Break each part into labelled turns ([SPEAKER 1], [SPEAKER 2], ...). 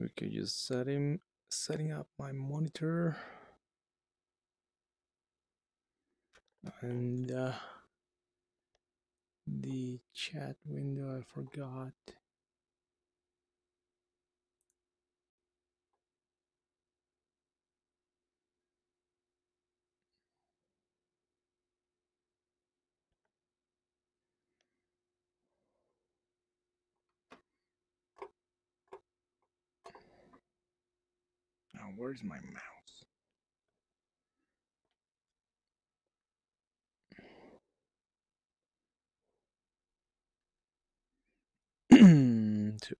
[SPEAKER 1] Okay, just setting up my monitor and the chat window. I forgot. Now, where's my mouse?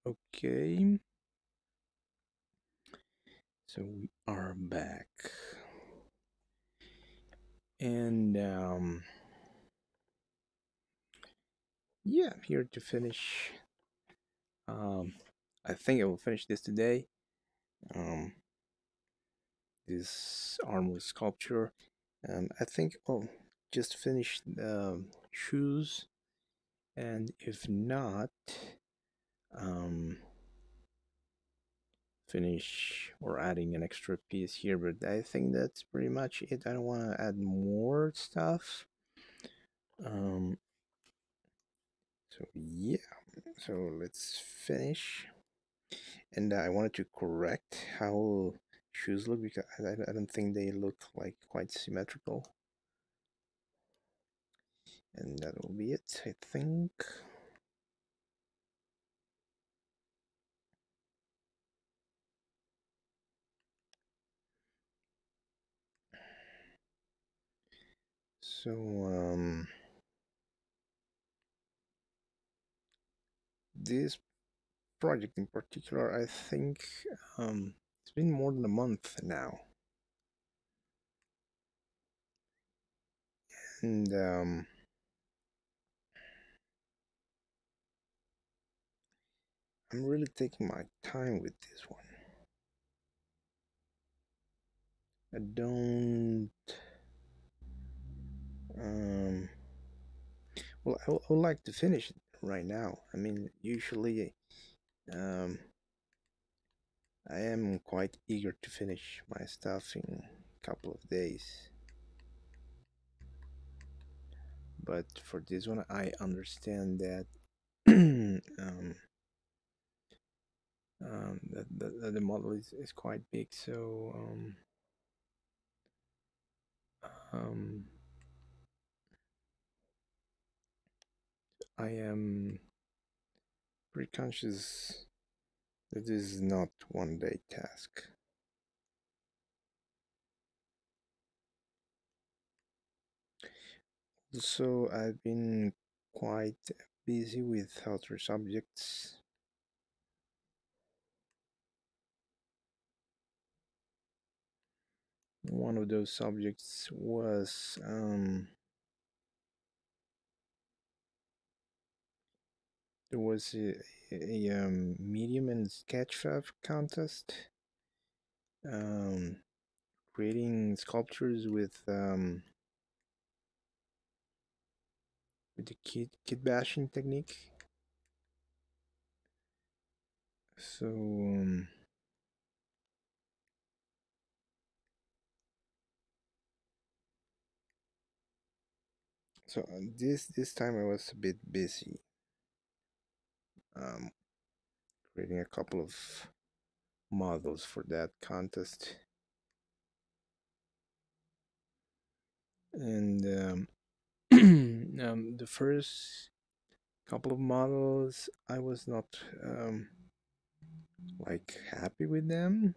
[SPEAKER 1] Okay, so we are back, and yeah, I'm here to finish. Um, I think I will finish this today. Um, this armor sculpture. I think I'll just finish the shoes, and if not, um, finish or adding an extra piece here. But I think that's pretty much it. I don't want to add more stuff. Um, so yeah, so let's finish. And I wanted to correct how shoes look because I don't think they look like quite symmetrical. And that will be it, I think. So, this project in particular, I think it's been more than a month now. And I'm really taking my time with this one. I don't. Um, well, I would like to finish it right now. I mean, usually, um, I am quite eager to finish my stuff in a couple of days. But for this one, I understand that the model is quite big, so um, I am pretty conscious that this is not one day task. So I've been quite busy with other subjects. One of those subjects was there was a medium and sketchfab contest, um, creating sculptures with the kit bashing technique. So this time I was a bit busy, um, creating a couple of models for that contest, and the first couple of models I was not like happy with them.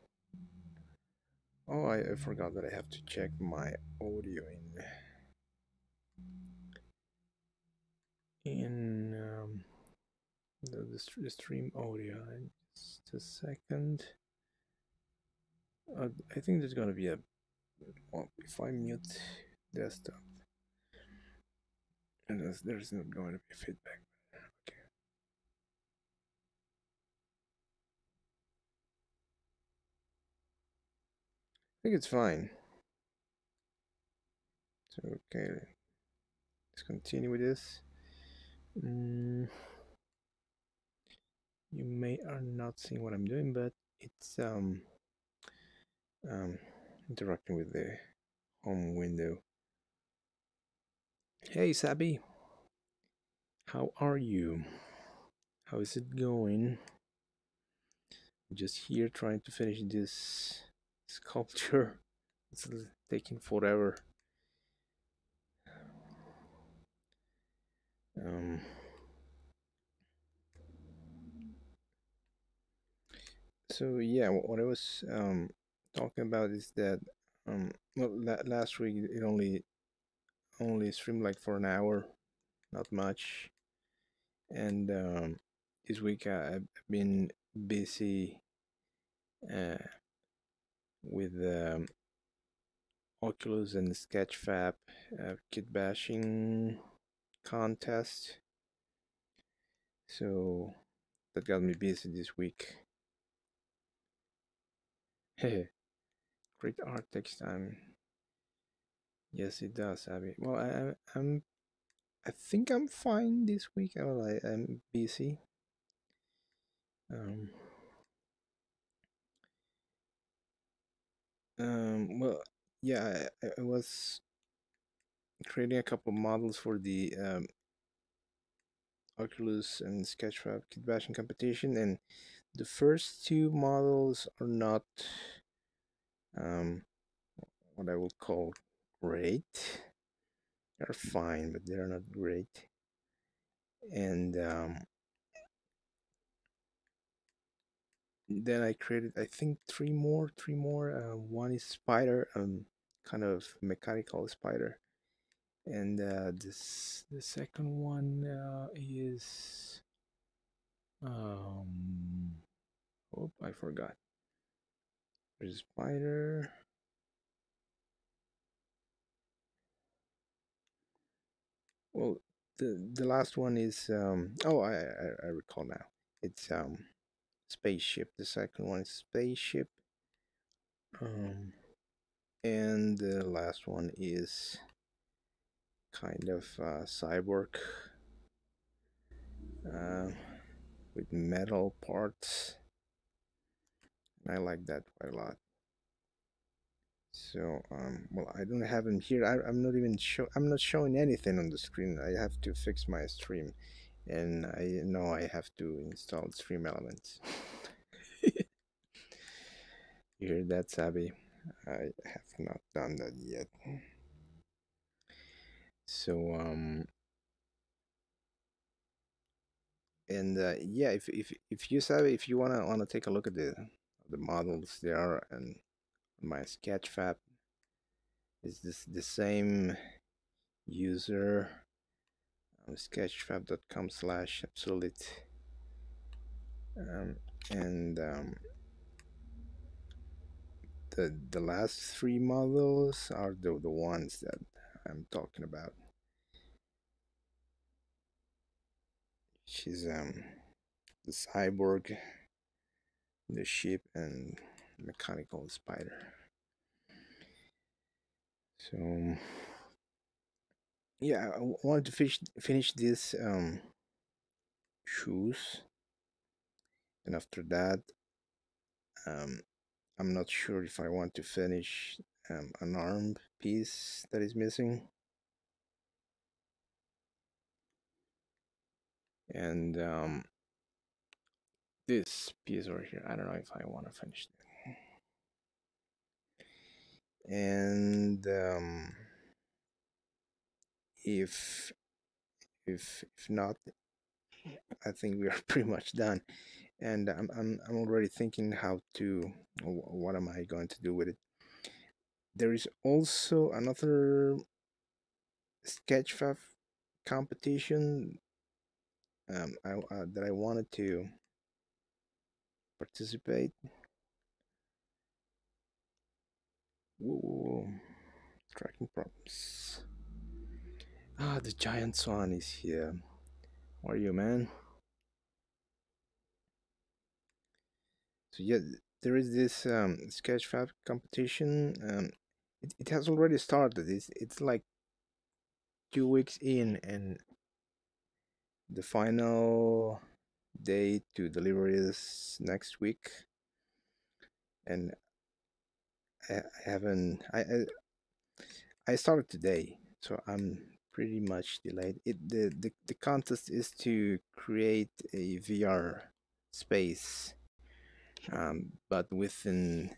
[SPEAKER 1] Oh, I forgot that I have to check my audio in the stream audio. Just a second. I think there's gonna be a well, if I mute desktop, and there's not going to be feedback. Okay. I think it's fine. So okay, let's continue with this. You may are not seeing what I'm doing, but it's um interacting with the home window. Hey Sabi, how are you? How is it going? Just here trying to finish this sculpture. It's taking forever. Um, so yeah, what I was talking about is that well, last week it only streamed like for an hour, not much, and this week I've been busy uh, with Oculus and Sketchfab kit bashing contest. So that got me busy this week. Great art takes time. Yes, it does, Abby. Well, I think I'm fine this week. Well, I'm busy. Um, well, yeah, I was creating a couple of models for the Oculus and Sketchfab kit bashing competition, and the first two models are not um, what I would call great. They're fine, but they're not great. And then I created, I think, three more. One is spider, kind of mechanical spider, and the second one is um, oh, I forgot. There's a spider. Well, the last one is oh, I recall now. It's spaceship. The second one is spaceship. And the last one is kind of cyborg uh, with metal parts. I like that quite a lot. So well, I don't have him here. I'm not even show. I'm not showing anything on the screen. I have to fix my stream, and I know I have to install Stream Elements. You hear that, Sabi? I have not done that yet. So and yeah, if you Sabi, if you wanna take a look at the models there and my Sketchfab is this the same user sketchfab.com/absolute and the last three models are the ones that I'm talking about. She's the cyborg, the ship, and mechanical spider. So yeah, I wanted to finish this shoes, and after that, um, I'm not sure if I want to finish an arm piece that is missing, and this piece over here. I don't know if I want to finish that, and if if not, I think we are pretty much done. And I'm already thinking how to what am I going to do with it. There is also another Sketchfab competition that I wanted to participate. Whoa, tracking problems. Ah, the giant swan is here. How are you, man? So yeah, there is this Sketchfab competition. It has already started. It's like 2 weeks in, and the final day to deliver is next week. and I haven't. I started today, so I'm pretty much delayed. The contest is to create a VR space, but within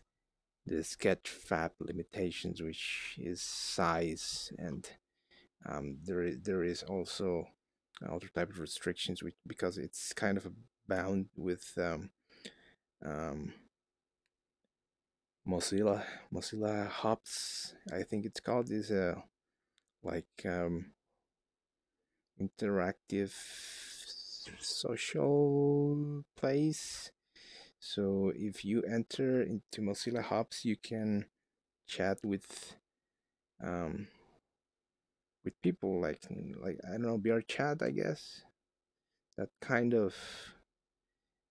[SPEAKER 1] the Sketchfab limitations, which is size, and there is also other type of restrictions, which because it's kind of bound with um, Mozilla Hubs, I think it's called, is a like interactive social place. So if you enter into Mozilla Hubs, you can chat um, with people like I don't know, VR chat, I guess, that kind of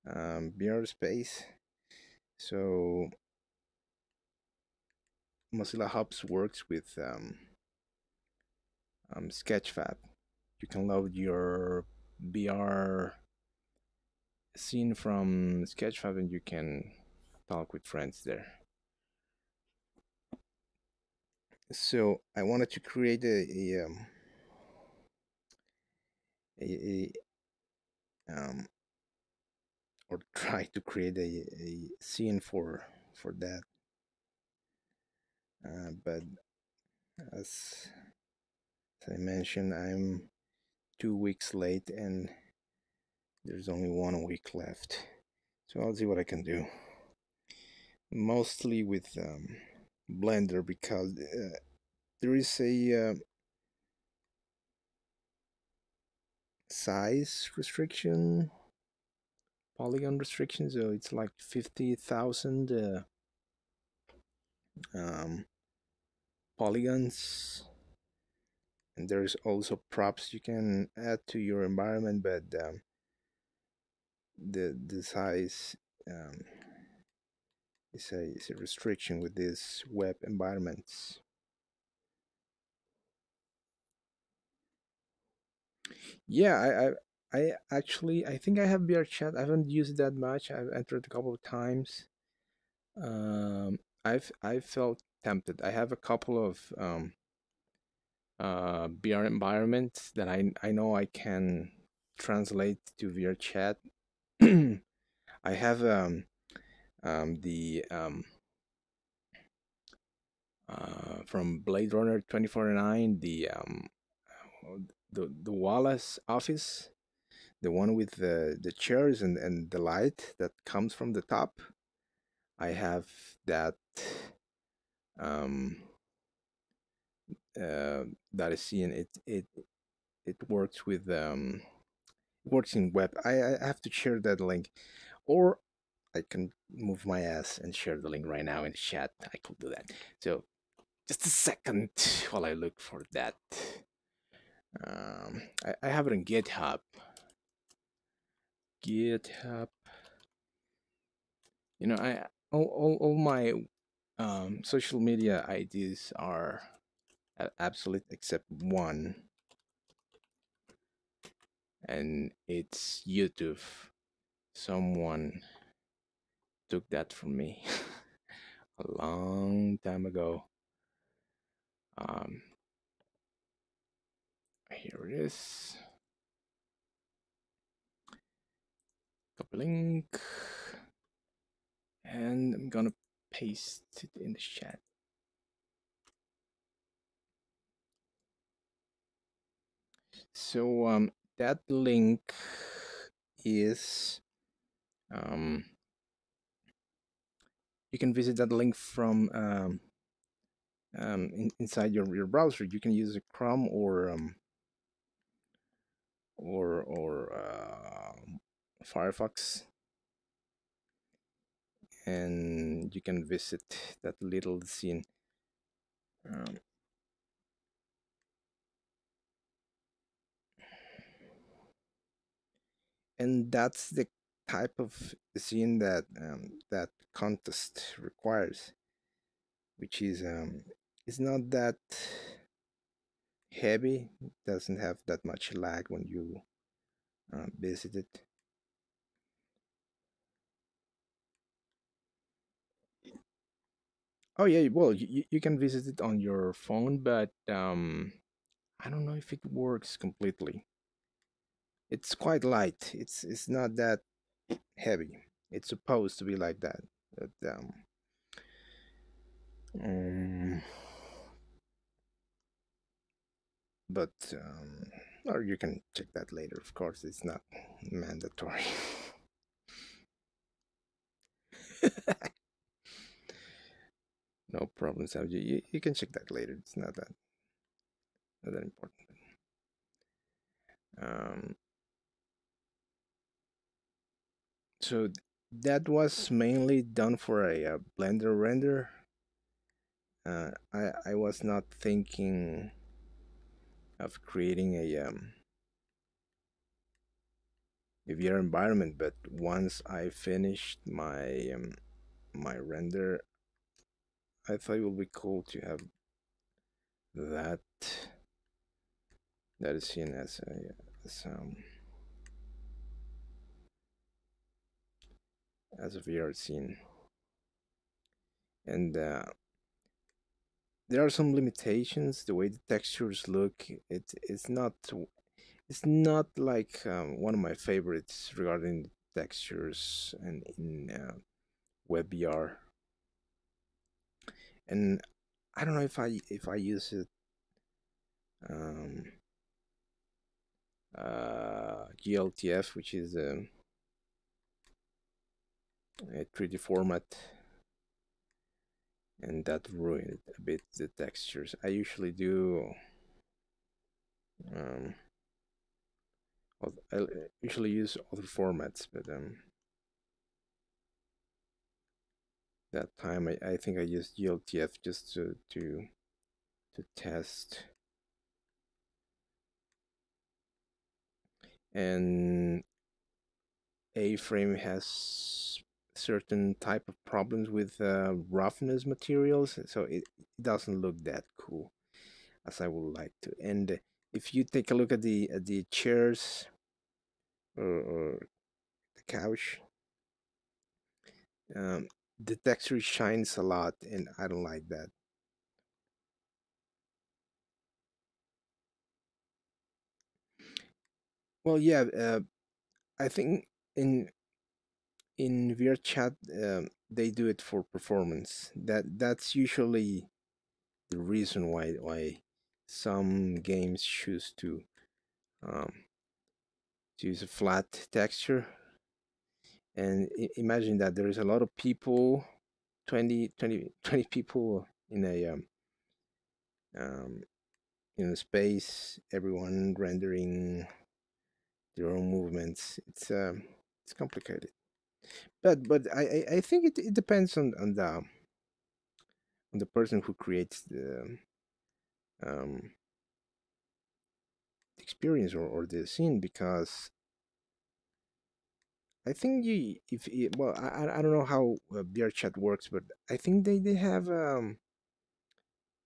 [SPEAKER 1] VR space. So Mozilla Hubs works with Sketchfab. You can load your VR scene from Sketchfab and you can talk with friends there. So I wanted to create a or try to create a scene for that. But as, as I mentioned, I'm 2 weeks late and there's only 1 week left. So I'll see what I can do. Mostly with Blender because there is a size restriction, polygon restriction. So it's like 50,000 um, polygons, and there's also props you can add to your environment, but the size um, is a restriction with these web environments. Yeah, I actually I think I have VR chat. I haven't used it that much. I've entered a couple of times. I felt tempted. I have a couple of VR environments that I know I can translate to VR chat. I have the from Blade Runner 2049, the Wallace office, the one with the chairs and the light that comes from the top. I have that um that is seeing it works with works in web. I have to share that link, or I can move my ass and share the link right now in the chat. I could do that. So just a second while I look for that. I have it on GitHub. GitHub. You know, I all my social media IDs are absolute except one, and it's YouTube. Someone took that from me a long time ago. Here it is. Copy link, and I'm gonna paste it in the chat. So that link is you can visit that link from inside your browser. You can use a Chrome or Firefox, and you can visit that little scene. And that's the type of scene that that contest requires, which is not that heavy, doesn't have that much lag when you visit it. Oh yeah, well you can visit it on your phone, but I don't know if it works completely. It's quite light. It's not that heavy. It's supposed to be like that. But, um, but or you can check that later. Of course, it's not mandatory. No problem, so you can check that later. It's not that important. Um, so that was mainly done for a Blender render. I was not thinking of creating a VR environment, but once I finished my render, I thought it would be cool to have that that is seen as a VR scene, and there are some limitations. The way the textures look, it's not like one of my favorites regarding textures and in WebVR. And I don't know if I use it um, GLTF, which is a 3D format, and that ruined a bit the textures. I usually do um, I usually use other formats, but that time I think I used GLTF just to test. And A-frame has certain type of problems with roughness materials, so it doesn't look that cool as I would like to. And if you take a look at the chairs or the couch, um, the texture shines a lot, and I don't like that. Well, yeah, I think in VR chat they do it for performance. That's usually the reason why some games choose um, to use a flat texture. And imagine that there is a lot of people, 20 people um, in a space, everyone rendering their own movements. It's complicated. But I think it depends on the person who creates um, the experience or the scene, because I think you if it, well I don't know how VR chat works, but I think they have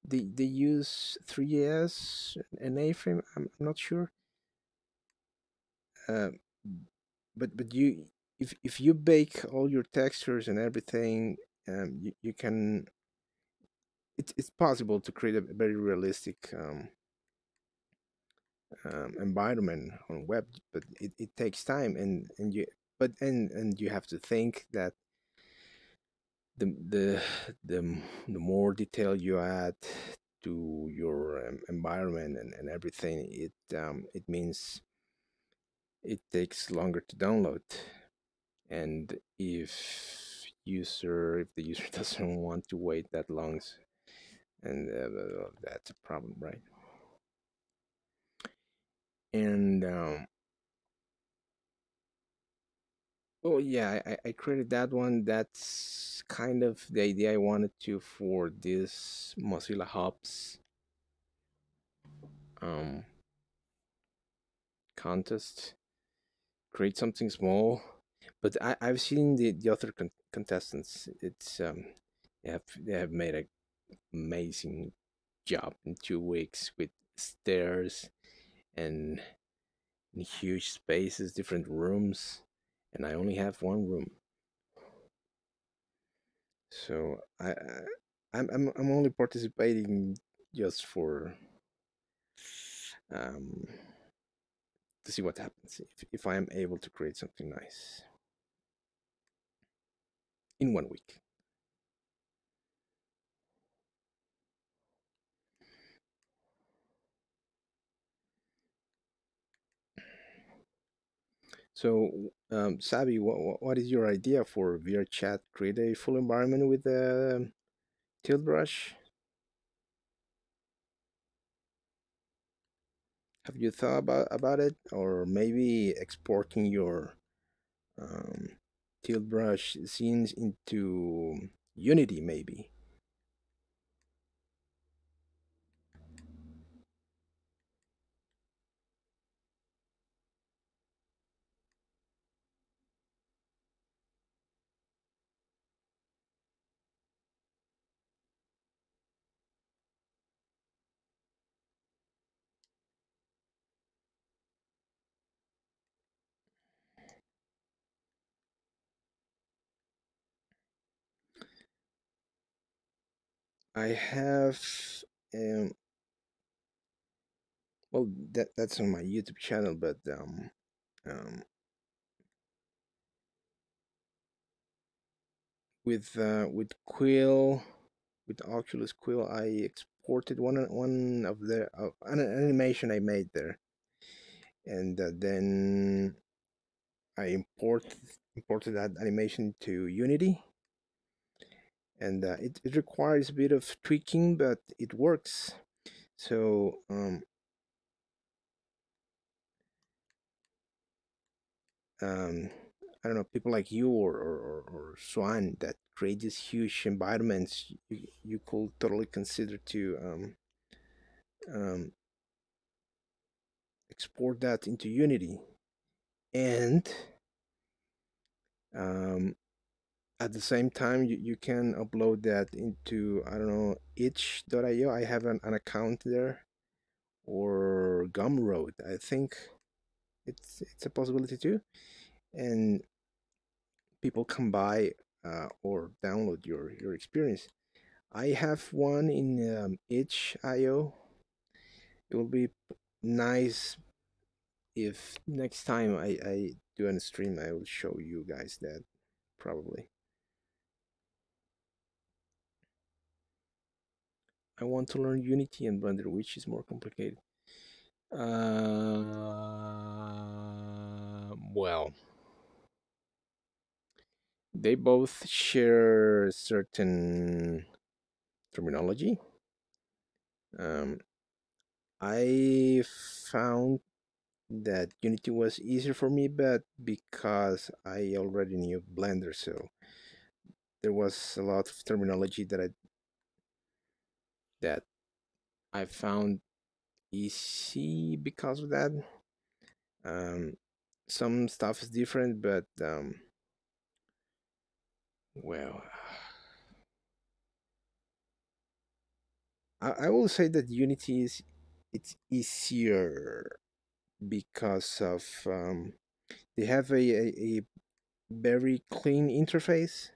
[SPEAKER 1] they use 3S and A-frame. I'm not sure. Uh, but you if you bake all your textures and everything, you can it's possible to create a very realistic environment on web, but it takes time, and you but and you have to think that the the the more detail you add to your environment and everything, it means it takes longer to download. And if the user doesn't want to wait that long, and well, that's a problem, right? And oh yeah, I created that one. That's kind of the idea I wanted to for this Mozilla Hubs um, contest. Create something small, but I've seen the other contestants. They have made an amazing job in 2 weeks with stairs and in huge spaces, different rooms, and I only have one room. So I'm only participating just for um, to see what happens if I am able to create something nice in 1 week. So, Sabi, what is your idea for VR chat? Create a full environment with a tilt brush? Have you thought about it, or maybe exporting your um, tilt brush scenes into Unity? Maybe I have. Um, well, that's on my YouTube channel, but um, with Quill, with Oculus Quill, I exported one of the an animation I made there, and then I imported that animation to Unity, and it requires a bit of tweaking, but it works. So um, I don't know, people like you or Swan that create these huge environments, you could totally consider to um, export that into Unity, and um, at the same time you can upload that into, I don't know, itch.io. I have an account there, or Gumroad. I think it's a possibility too, and people can buy or download your experience. I have one in itch.io. It will be nice if next time I do a stream, I will show you guys that probably. I want to learn Unity and Blender, which is more complicated. Well, they both share certain terminology. Um, I found that Unity was easier for me, but because I already knew Blender, so there was a lot of terminology that I found easy because of that. Um, some stuff is different, but well, I will say that Unity is it's easier because of they have a very clean interface,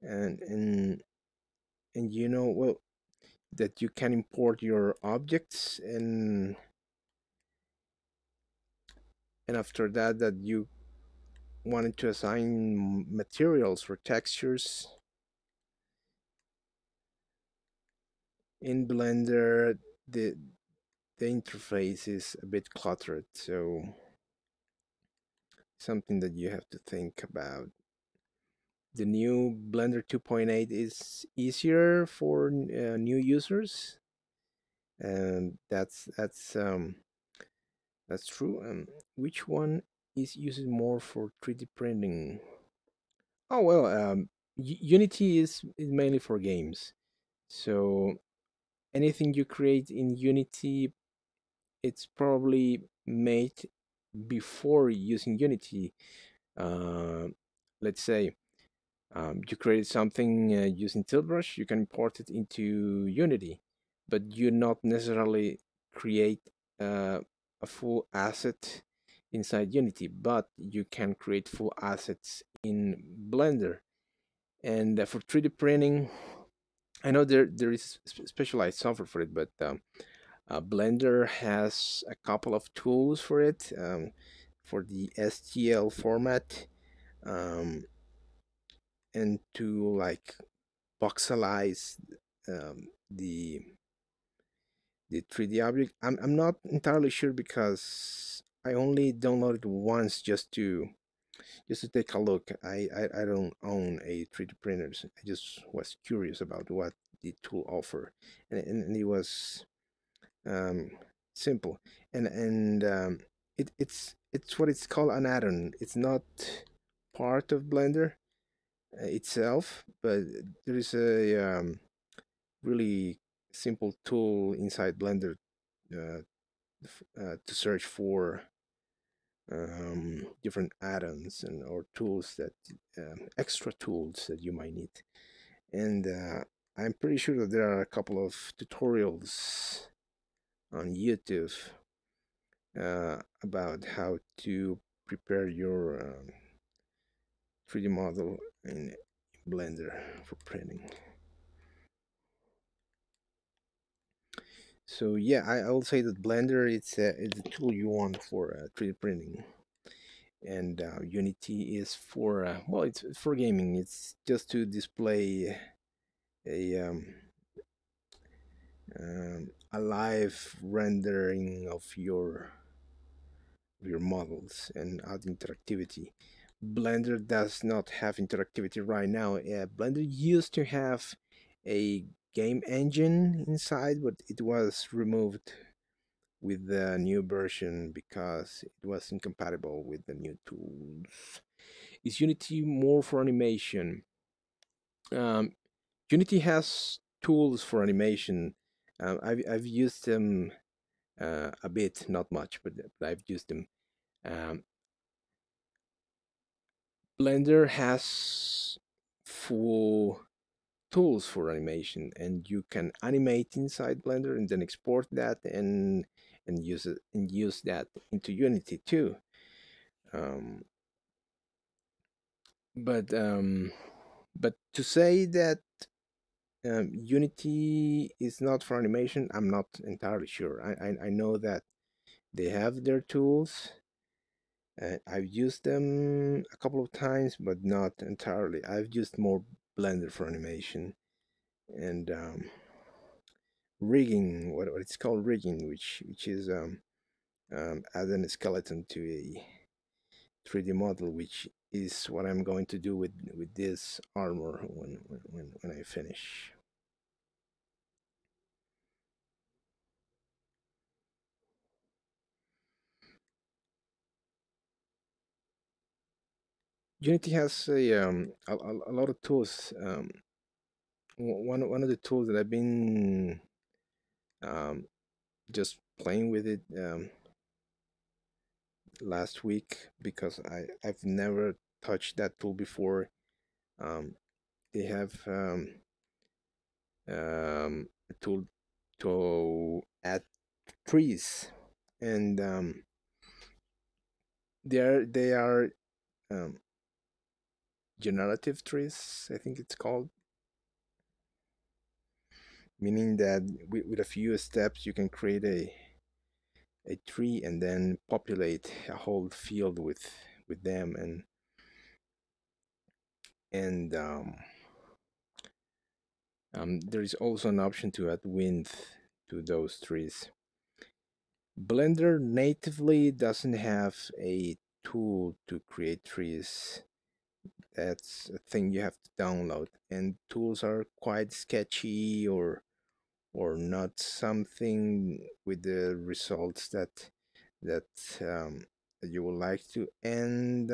[SPEAKER 1] and and you know, well, that you can import your objects, and after that you wanted to assign materials or textures in Blender. The interface is a bit cluttered, so something that you have to think about. The new Blender 2.8 is easier for new users, and that's true. Which one is used more for 3D printing? Oh well, Unity is mainly for games. So anything you create in Unity, it's probably made before using Unity. Uh, let's say you created something using Tiltbrush, you can import it into Unity, but you not necessarily create uh, a full asset inside Unity, but you can create full assets in Blender. And for 3D printing, I know there is specialized software for it, but Blender has a couple of tools for it, for the STL format, um, and to like voxelize the 3D object. I'm not entirely sure because I only downloaded once just to take a look. I don't own a 3D printer. So I just was curious about what the tool offer, and it was um, simple, and it's what it's called an add-on. It's not part of Blender itself, but there is a really simple tool inside Blender uh, to search for different add-ons and or tools that extra tools that you might need. And I'm pretty sure that there are a couple of tutorials on YouTube about how to prepare your 3D model in Blender for printing. So yeah, I will say that Blender it's a tool you want for 3D printing, and Unity is for well, it's for gaming. It's just to display a a live rendering of your models and add interactivity. Blender does not have interactivity right now. Blender used to have a game engine inside, but it was removed with the new version because it was incompatible with the new tools. Is Unity more for animation? Um, Unity has tools for animation. I've used them a bit, not much, but I've used them. Um, Blender has full tools for animation, and you can animate inside Blender and then export that and use it and use that into Unity too. Um, but um, but to say that Unity is not for animation, I'm not entirely sure. I know that they have their tools. I've used them a couple of times, but not entirely. I've used more Blender for animation and rigging, what it's called rigging, which is adding a skeleton to a 3D model, which is what I'm going to do with this armor when I finish. Unity has a lot of tools. One of the tools that I've been um, just playing with it last week because I've never touched that tool before. Um, they have a tool to add trees, and they are um, generative trees. I think it's called, meaning that with a few steps you can create a tree and then populate a whole field with them and there is also an option to add wind to those trees. Blender natively doesn't have a tool to create trees. That's a thing you have to download, and tools are quite sketchy or not something with the results that that you would like to, and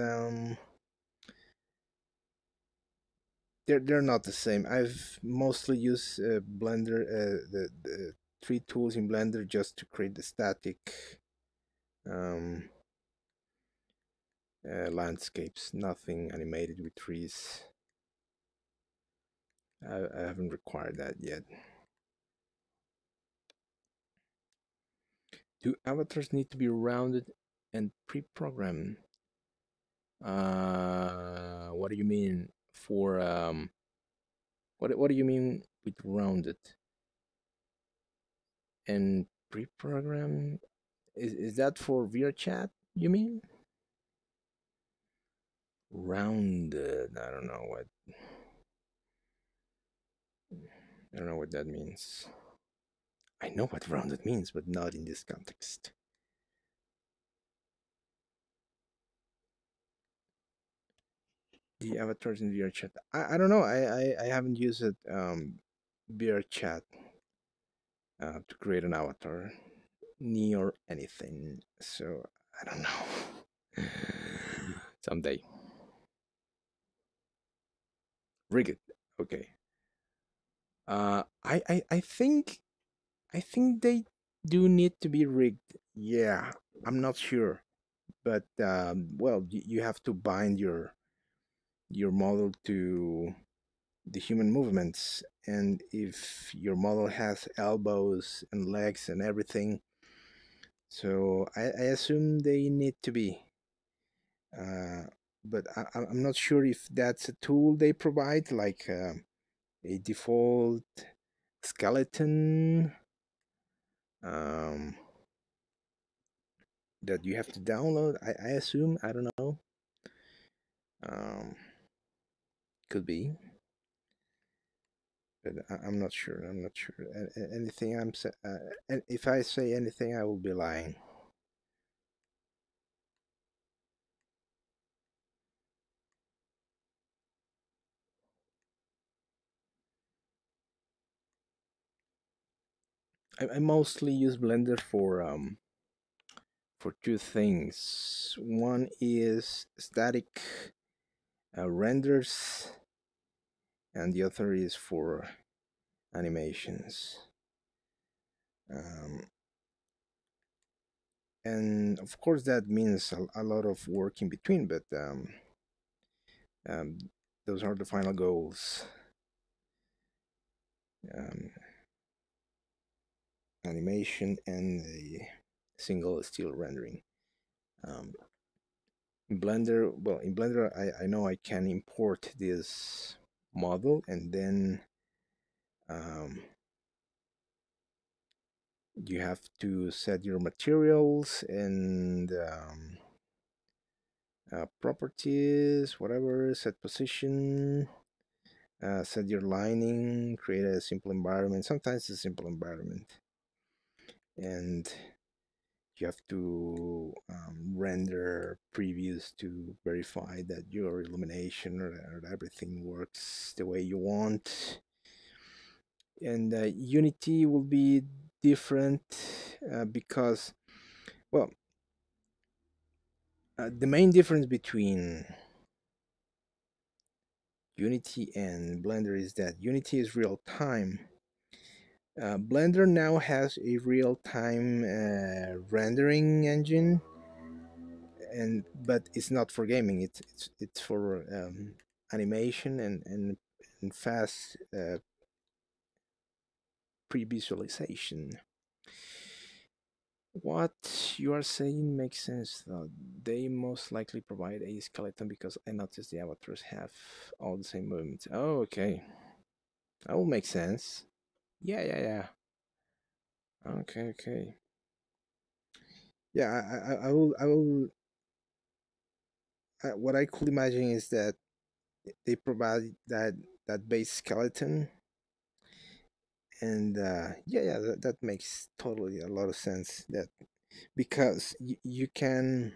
[SPEAKER 1] they're not the same. I've mostly used Blender, the three tools in Blender just to create the static um, landscapes, nothing animated with trees. I haven't required that yet. Do avatars need to be rounded and pre-programmed? What do you mean for What do you mean with rounded and pre-program? Is that for VRChat? You mean rounded? I don't know what that means. I know what rounded means, but not in this context. The avatars in VRChat. I don't know. I haven't used it VRChat to create an avatar, ni or anything. So I don't know. Someday. Rig it. Okay. I think they do need to be rigged. Yeah, I'm not sure, but well, you have to bind your model to the human movements, and if your model has elbows and legs and everything, so I assume they need to be. Uh, but I'm not sure if that's a tool they provide, like a default skeleton um, that you have to download. I assume. I don't know. Um, could be, but I'm not sure. I'm not sure. Anything and if I say anything, I will be lying. I mostly use Blender for two things. One is static renders, and the other is for animations. Um, and of course, that means a lot of work in between, but um, those are the final goals. Um, animation and a single still rendering. Um, in Blender, well, in Blender, I know I can import this model, and then um, you have to set your materials and properties, whatever, set position, set your lining, create a simple environment. Sometimes it's a simple environment, and you have to render previews to verify that your illumination or everything works the way you want. And Unity will be different because, well, the main difference between Unity and Blender is that Unity is real time. Blender now has a real time rendering engine, and but it's not for gaming. It's for animation and fast pre-visualization. What you are saying makes sense, though. They most likely provide a skeleton because I noticed the avatars have all the same movements. Oh, okay. That will make sense. Yeah, yeah, yeah. Okay, okay. Yeah, I will. What I could imagine is that they provide that base skeleton, and yeah, yeah, that makes totally a lot of sense. That because you can,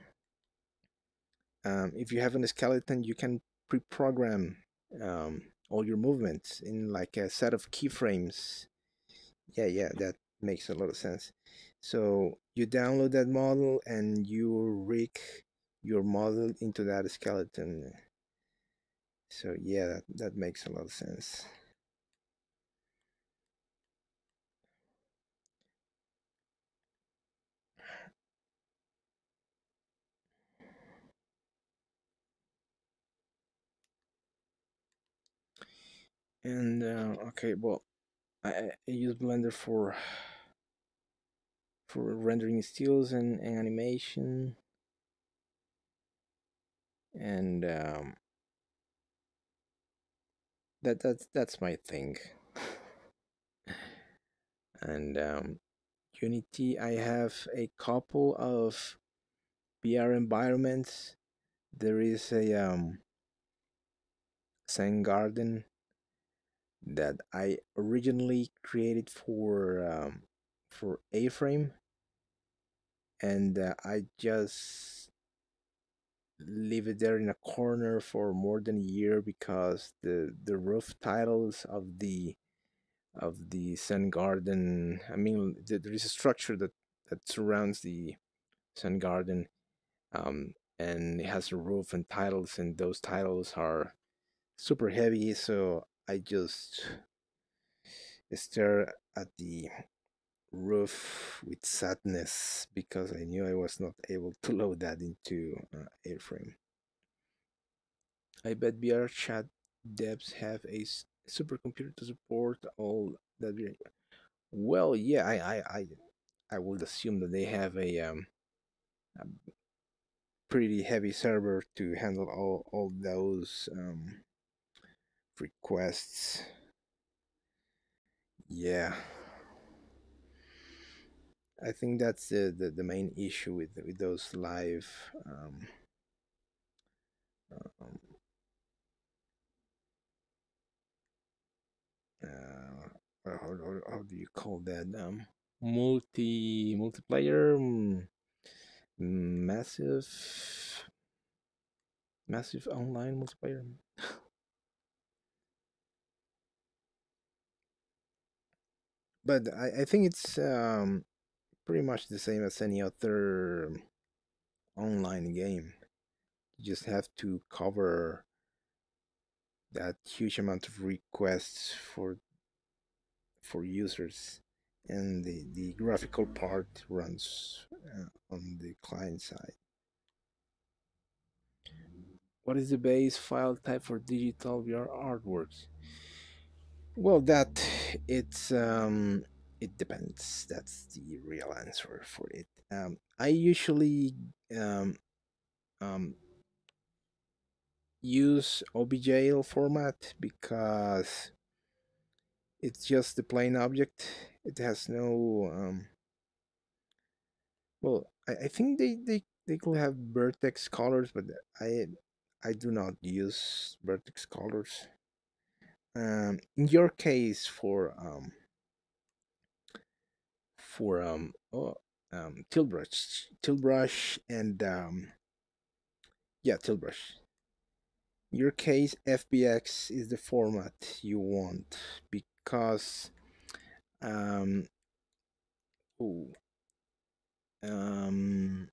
[SPEAKER 1] if you have a skeleton, you can pre-program all your movements in like a set of keyframes. Yeah, yeah, that makes a lot of sense. So you download that model and you rig your model into that skeleton. So yeah, that makes a lot of sense. And okay, well, I use Blender for rendering stills and animation, and that's my thing. And Unity, I have a couple of VR environments. There is a Zen Garden that I originally created for A-Frame, and I just leave it there in a corner for more than a year because the roof tiles of the Sun Garden. I mean, there is a structure that surrounds the Sun Garden, and it has a roof and titles, and those titles are super heavy. So I just stare at the roof with sadness because I knew I was not able to load that into Airframe. I bet VR chat devs have a supercomputer to support all that. Well, yeah, I would assume that they have a pretty heavy server to handle all those requests. Yeah, I think that's the main issue with those live. Um, how do you call that? Multiplayer, massive massive online multiplayer. But I think it's pretty much the same as any other online game. You just have to cover that huge amount of requests for users, and the graphical part runs on the client side. What is the base file type for digital VR artworks? Well, that it's it depends. That's the real answer for it. I usually um, um, use OBJL format because it's just the plain object. It has no well, I think they could have vertex colors, but I do not use vertex colors. In your case, tiltbrush, and yeah, tiltbrush. In your case, FBX is the format you want because um, ooh, um,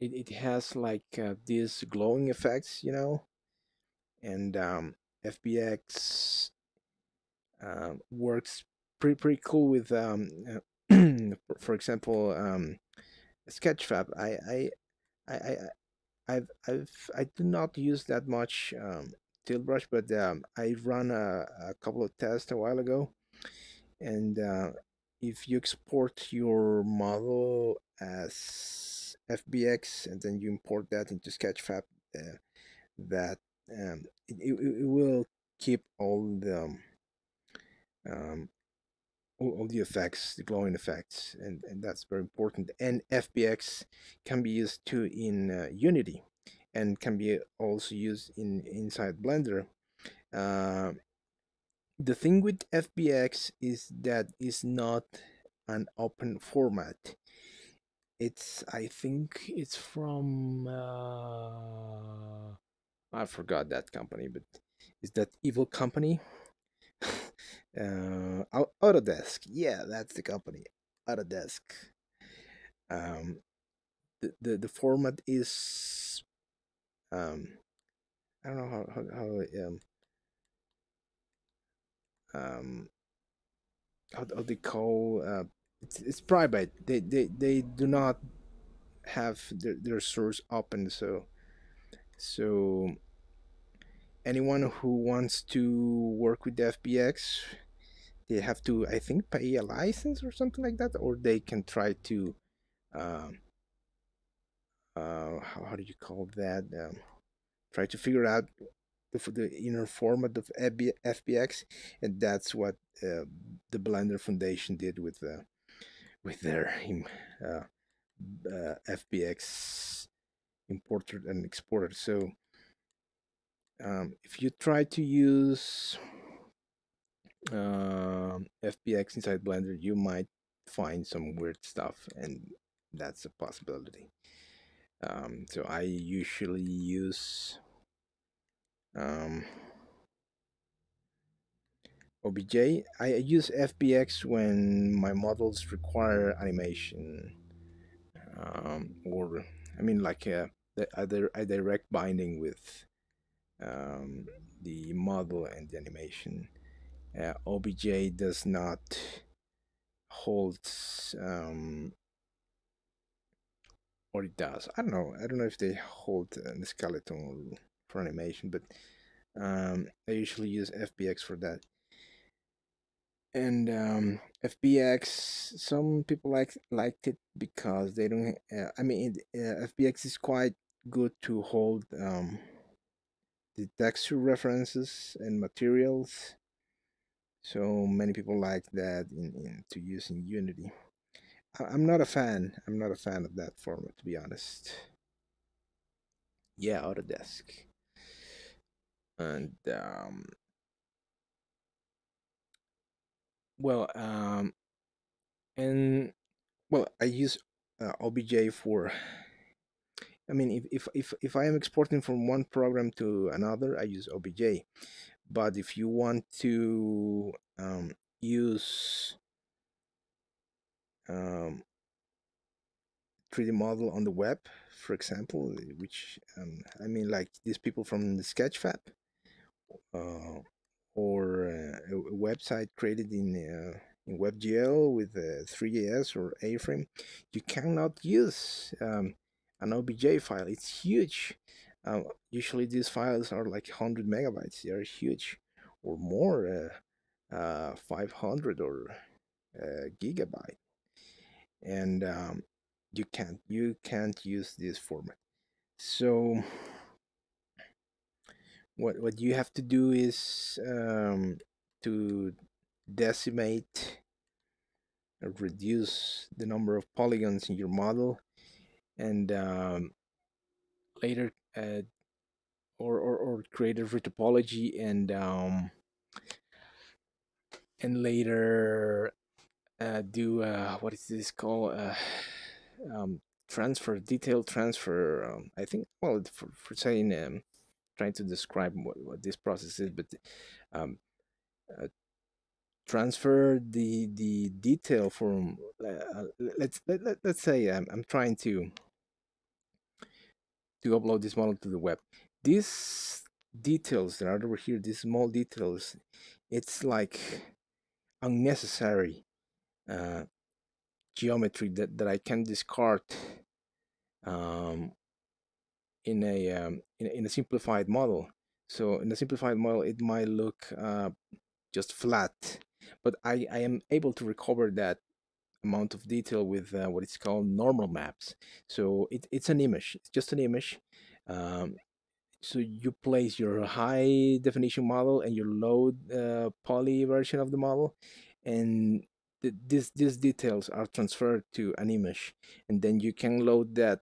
[SPEAKER 1] it has like these glowing effects, and FBX works pretty cool with for example, Sketchfab. I do not use that much Tiltbrush, but I ran a couple of tests a while ago, and if you export your model as FBX and then you import that into Sketchfab, that it will keep um, all the effects, the glowing effects, and that's very important. And FBX can be used too in Unity, and can be also used in inside Blender. Uh, the thing with FBX is that it's not an open format. It's I think it's from I forgot that company, but is that Evil Company? Autodesk. Yeah, that's the company. Autodesk. Um, the format is I don't know um how they call it's private. They do not have their source open, so anyone who wants to work with the FBX, they have to, I think, pay a license or something like that, or they can try to um, how do you call that? Try to figure out the inner format of FBX, and that's what the Blender Foundation did with their uh, FBX importer and exporter. So if you try to use FBX inside Blender, you might find some weird stuff, and that's a possibility. So I usually use um, OBJ. I use FBX when my models require animation, or I mean, like a direct binding with um, the model and the animation. OBJ does not hold, or it does. I don't know. I don't know if they hold the skeleton for animation, but I usually use FBX for that. And FBX, some people liked it because they don't. I mean, FBX is quite good to hold the texture references and materials. So many people like that to use in Unity. I'm not a fan. I'm not a fan of that format, to be honest. Yeah, Autodesk. And well, and well, I use OBJ for. I mean, if I am exporting from one program to another, I use OBJ. But if you want to use 3D model on the web, for example, which I mean, like these people from the Sketchfab, uh, or a website created in WebGL with 3JS or A-frame, you cannot use an OBJ file. It's huge. Usually these files are like 100 megabytes. They are huge, or more, 500 or gigabyte, and you can't use this format. So what you have to do is to decimate or reduce the number of polygons in your model, and later or create a retopology, and later do what is this called, um, transfer, detail transfer. I think, well, for saying, trying to describe what this process is, but um, uh, transfer the detail from let's say I'm trying to upload this model to the web. These details that are over here, these small details, it's like unnecessary uh, geometry that I can discard um, in a simplified model. So in a simplified model, it might look just flat, but I am able to recover that amount of detail with what is called normal maps. So it's an image. It's just an image. Um, so you place your high definition model and your low poly version of the model, and these details are transferred to an image, and then you can load that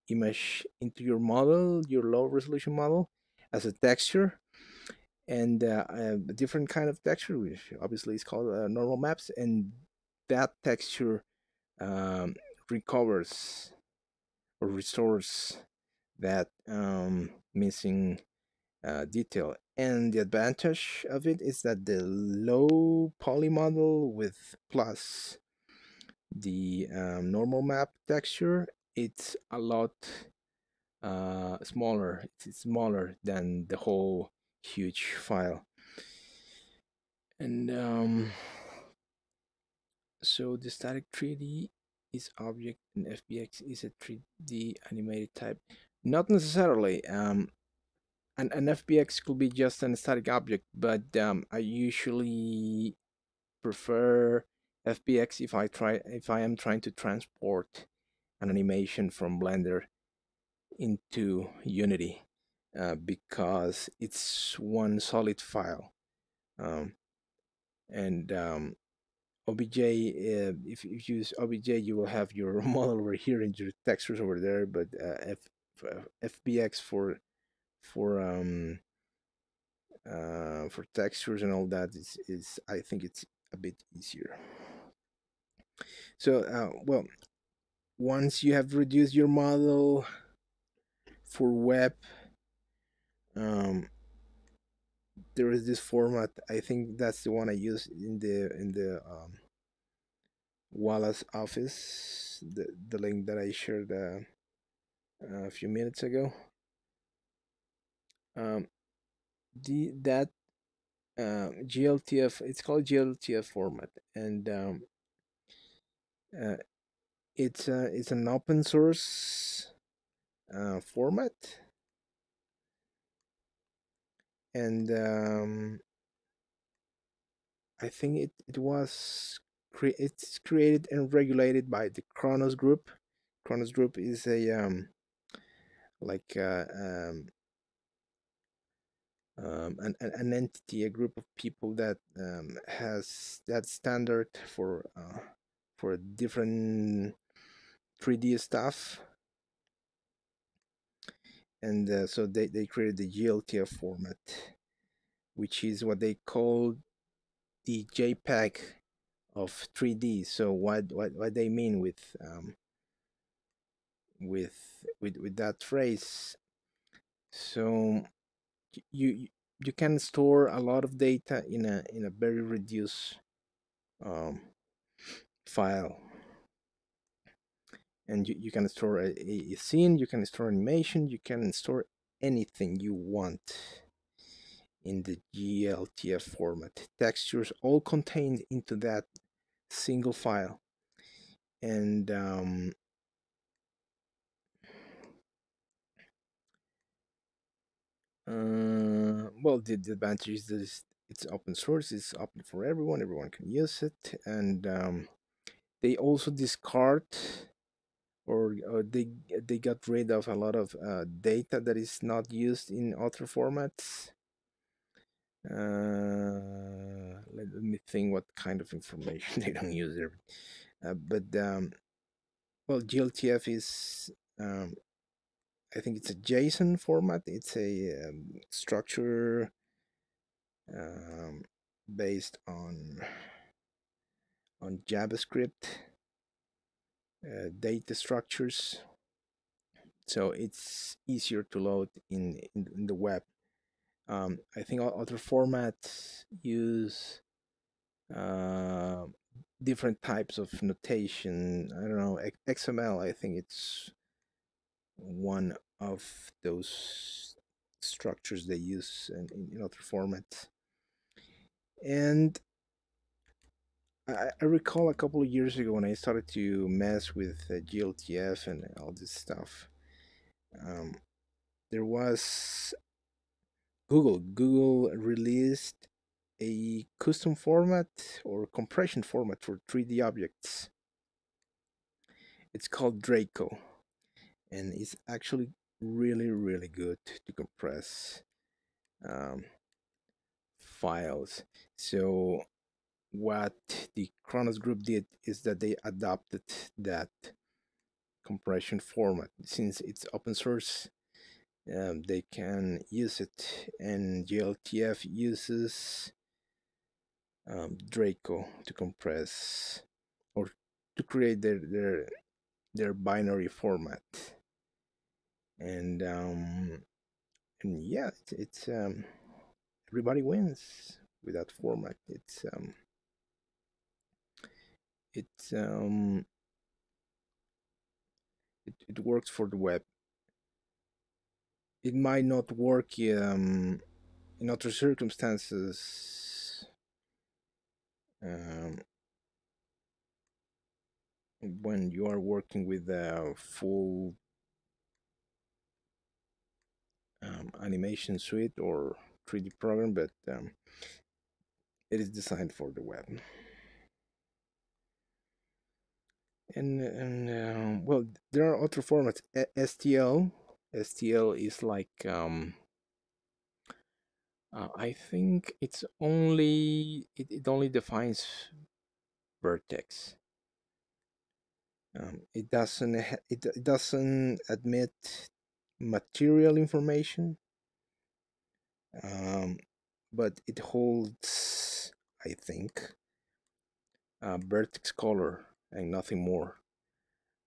[SPEAKER 1] image into your model, your low resolution model, as a texture, and a different kind of texture, which obviously is called normal maps, and that texture um, recovers or restores that missing detail. And the advantage of it is that the low poly model with plus the normal map texture, it's a lot smaller. It's smaller than the whole huge file. And so the static 3D is object, and FBX is a 3D animated type. Not necessarily. An FBX could be just an static object, but I usually prefer FBX if I am trying to transport an animation from Blender into Unity. because it's one solid file. Um, and OBJ, if you use OBJ, you will have your model over here and your textures over there. But FBX for textures and all that is I think it's a bit easier. So well, once you have reduced your model for web, um, there is this format. I think that's the one I use in the Wallace office. The link that I shared a few minutes ago. Um, the that GLTF, it's called GLTF format, and uh, it's an open source format, and I think it's created and regulated by the Kronos Group. Kronos Group is a like an entity, a group of people that has that standard for different 3D stuff, and so they created the GLTF format, which is what they call the JPEG of 3D. So what they mean with that phrase? So you you can store a lot of data in a very reduced um, file, and you can store a scene, you can store animation, you can store anything you want in the GLTF format. Textures all contained into that single file, and well, the advantage is that it's open source, it's open for everyone, everyone can use it, and they also discard or they got rid of a lot of data that is not used in other formats. Let me think what kind of information they don't use there. But well, GLTF is I think it's a JSON format. It's a structure um, based on JavaScript data structures, so it's easier to load in the web. I think other formats use uh, different types of notation. I don't know, XML. I think it's one of those structures they use in other formats. And I recall a couple of years ago when I started to mess with GLTF and all this stuff. Um, there was Google released a custom format or compression format for 3D objects. It's called Draco, and it's actually really good to compress um, files. So what the Kronos group did is that they adopted that compression format. Since it's open source, they can use it, and GLTF uses Draco to compress or to create their binary format. And yeah, it's everybody wins with that format. It's it works for the web. It might not work in other circumstances, um, when you are working with a full animation suite or 3D program, but it is designed for the web. And well, there are other formats. STL STL is like I think it only defines vertex. It doesn't admit material information, um, but it holds, I think, vertex color and nothing more.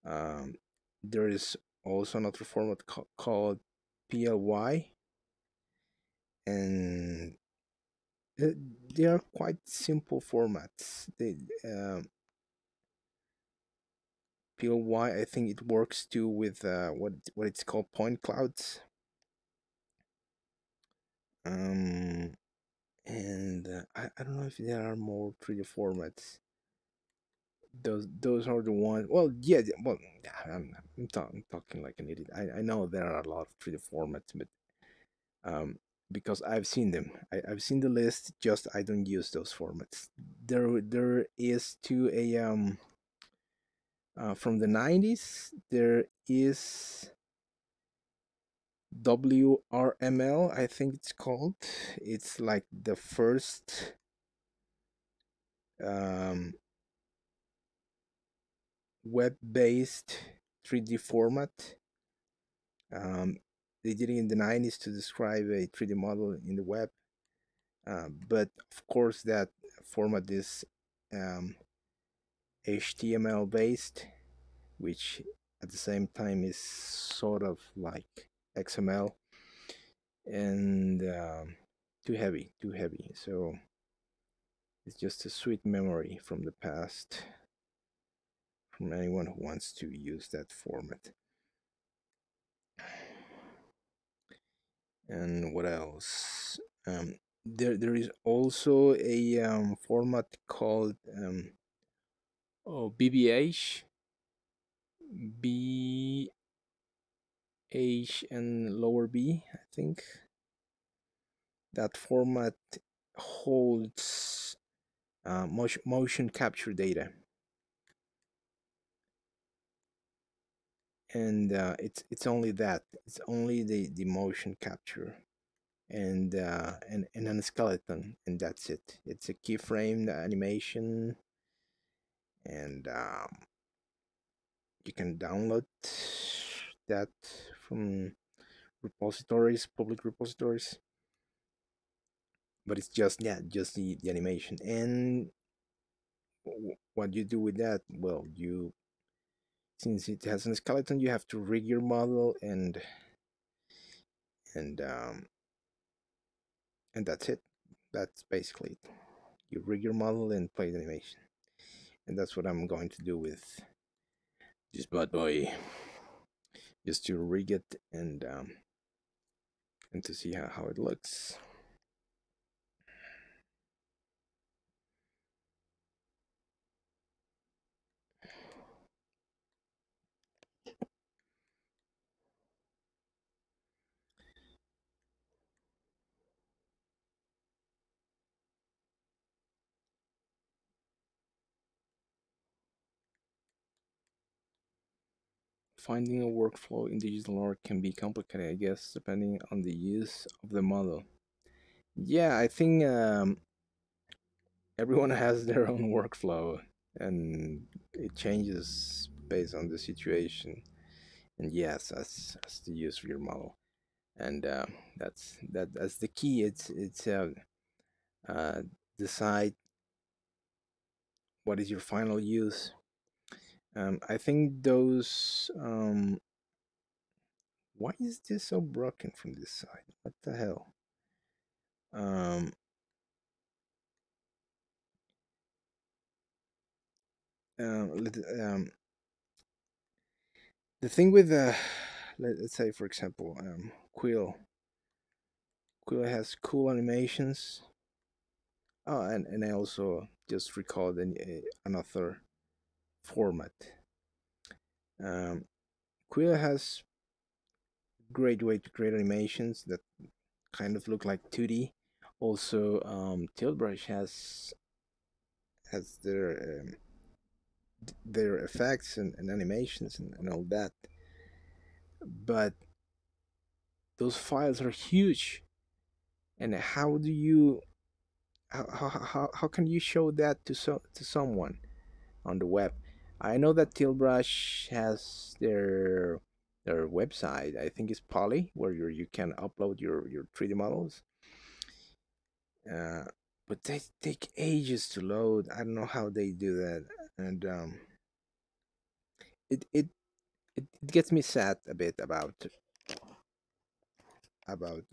[SPEAKER 1] Um, there is also another format called PLY, and uh, they are quite simple formats. PLY, I think it works too with what it's called point clouds. Um, and I don't know if there are more 3D formats. Those are the ones. Well, yeah, well, I'm talking like an idiot. I know there are a lot of 3D formats, but um, because I've seen them. I've seen the list. Just I don't use those formats. There is to a from the 90s. There is WRML, I think it's called. It's like the first um, web-based 3D format. Um, they did it in the 90s to describe a 3D model in the web. But of course, that format is um, HTML based, which at the same time is sort of like XML, and too heavy. So it's just a sweet memory from the past from anyone who wants to use that format. And what else? There is also a format called BBH, BH and lower B, I think. That format holds motion capture data, and it's only that. It's only the motion capture and a skeleton, and that's it. It's a keyframe animation, and you can download that from repositories, public repositories. But it's just, yeah, just the animation. And what you do with that? Well, you since it has a skeleton, you have to rig your model, and um, and that's it. That's basically it. You rig your model and play the animation, and that's what I'm going to do with this bad boy, just to rig it and to see how it looks. Finding a workflow in digital art can be complicated, I guess, depending on the use of the model. Yeah, I think everyone has their own workflow, and it changes based on the situation. And yes, that's the use of your model, and that's the key. It's uh, decide what is your final use. I think those. Why is this so broken from this side? What the hell? Um, let, the thing with let's say for example, Quill has cool animations. Oh, and I also just recalled another format. Um, Quill has great way to create animations that kind of look like 2D. Also, Tiltbrush has their effects and animations and all that. But those files are huge. And how do you how can you show that to someone on the web? I know that Tilbrush has their website. I think it's Poly, where you can upload your 3D models. Uh, but they take ages to load. I don't know how they do that, and it it it gets me sad a bit about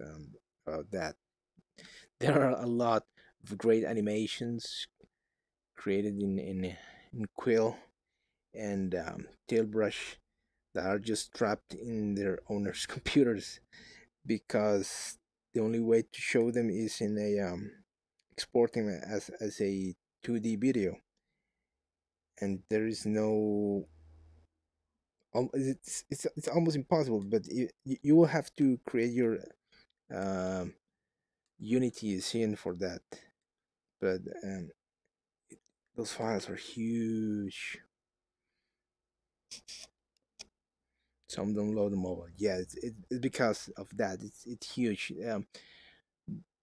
[SPEAKER 1] um about that. There are a lot of great animations created in Quill and Tailbrush that are just trapped in their owners' computers because the only way to show them is in a exporting them as a 2D video, and there is no it's almost impossible. But you will have to create your um, Unity scene for that. But those files are huge. Some don't load mobile. Yeah, it's because of that. It's huge.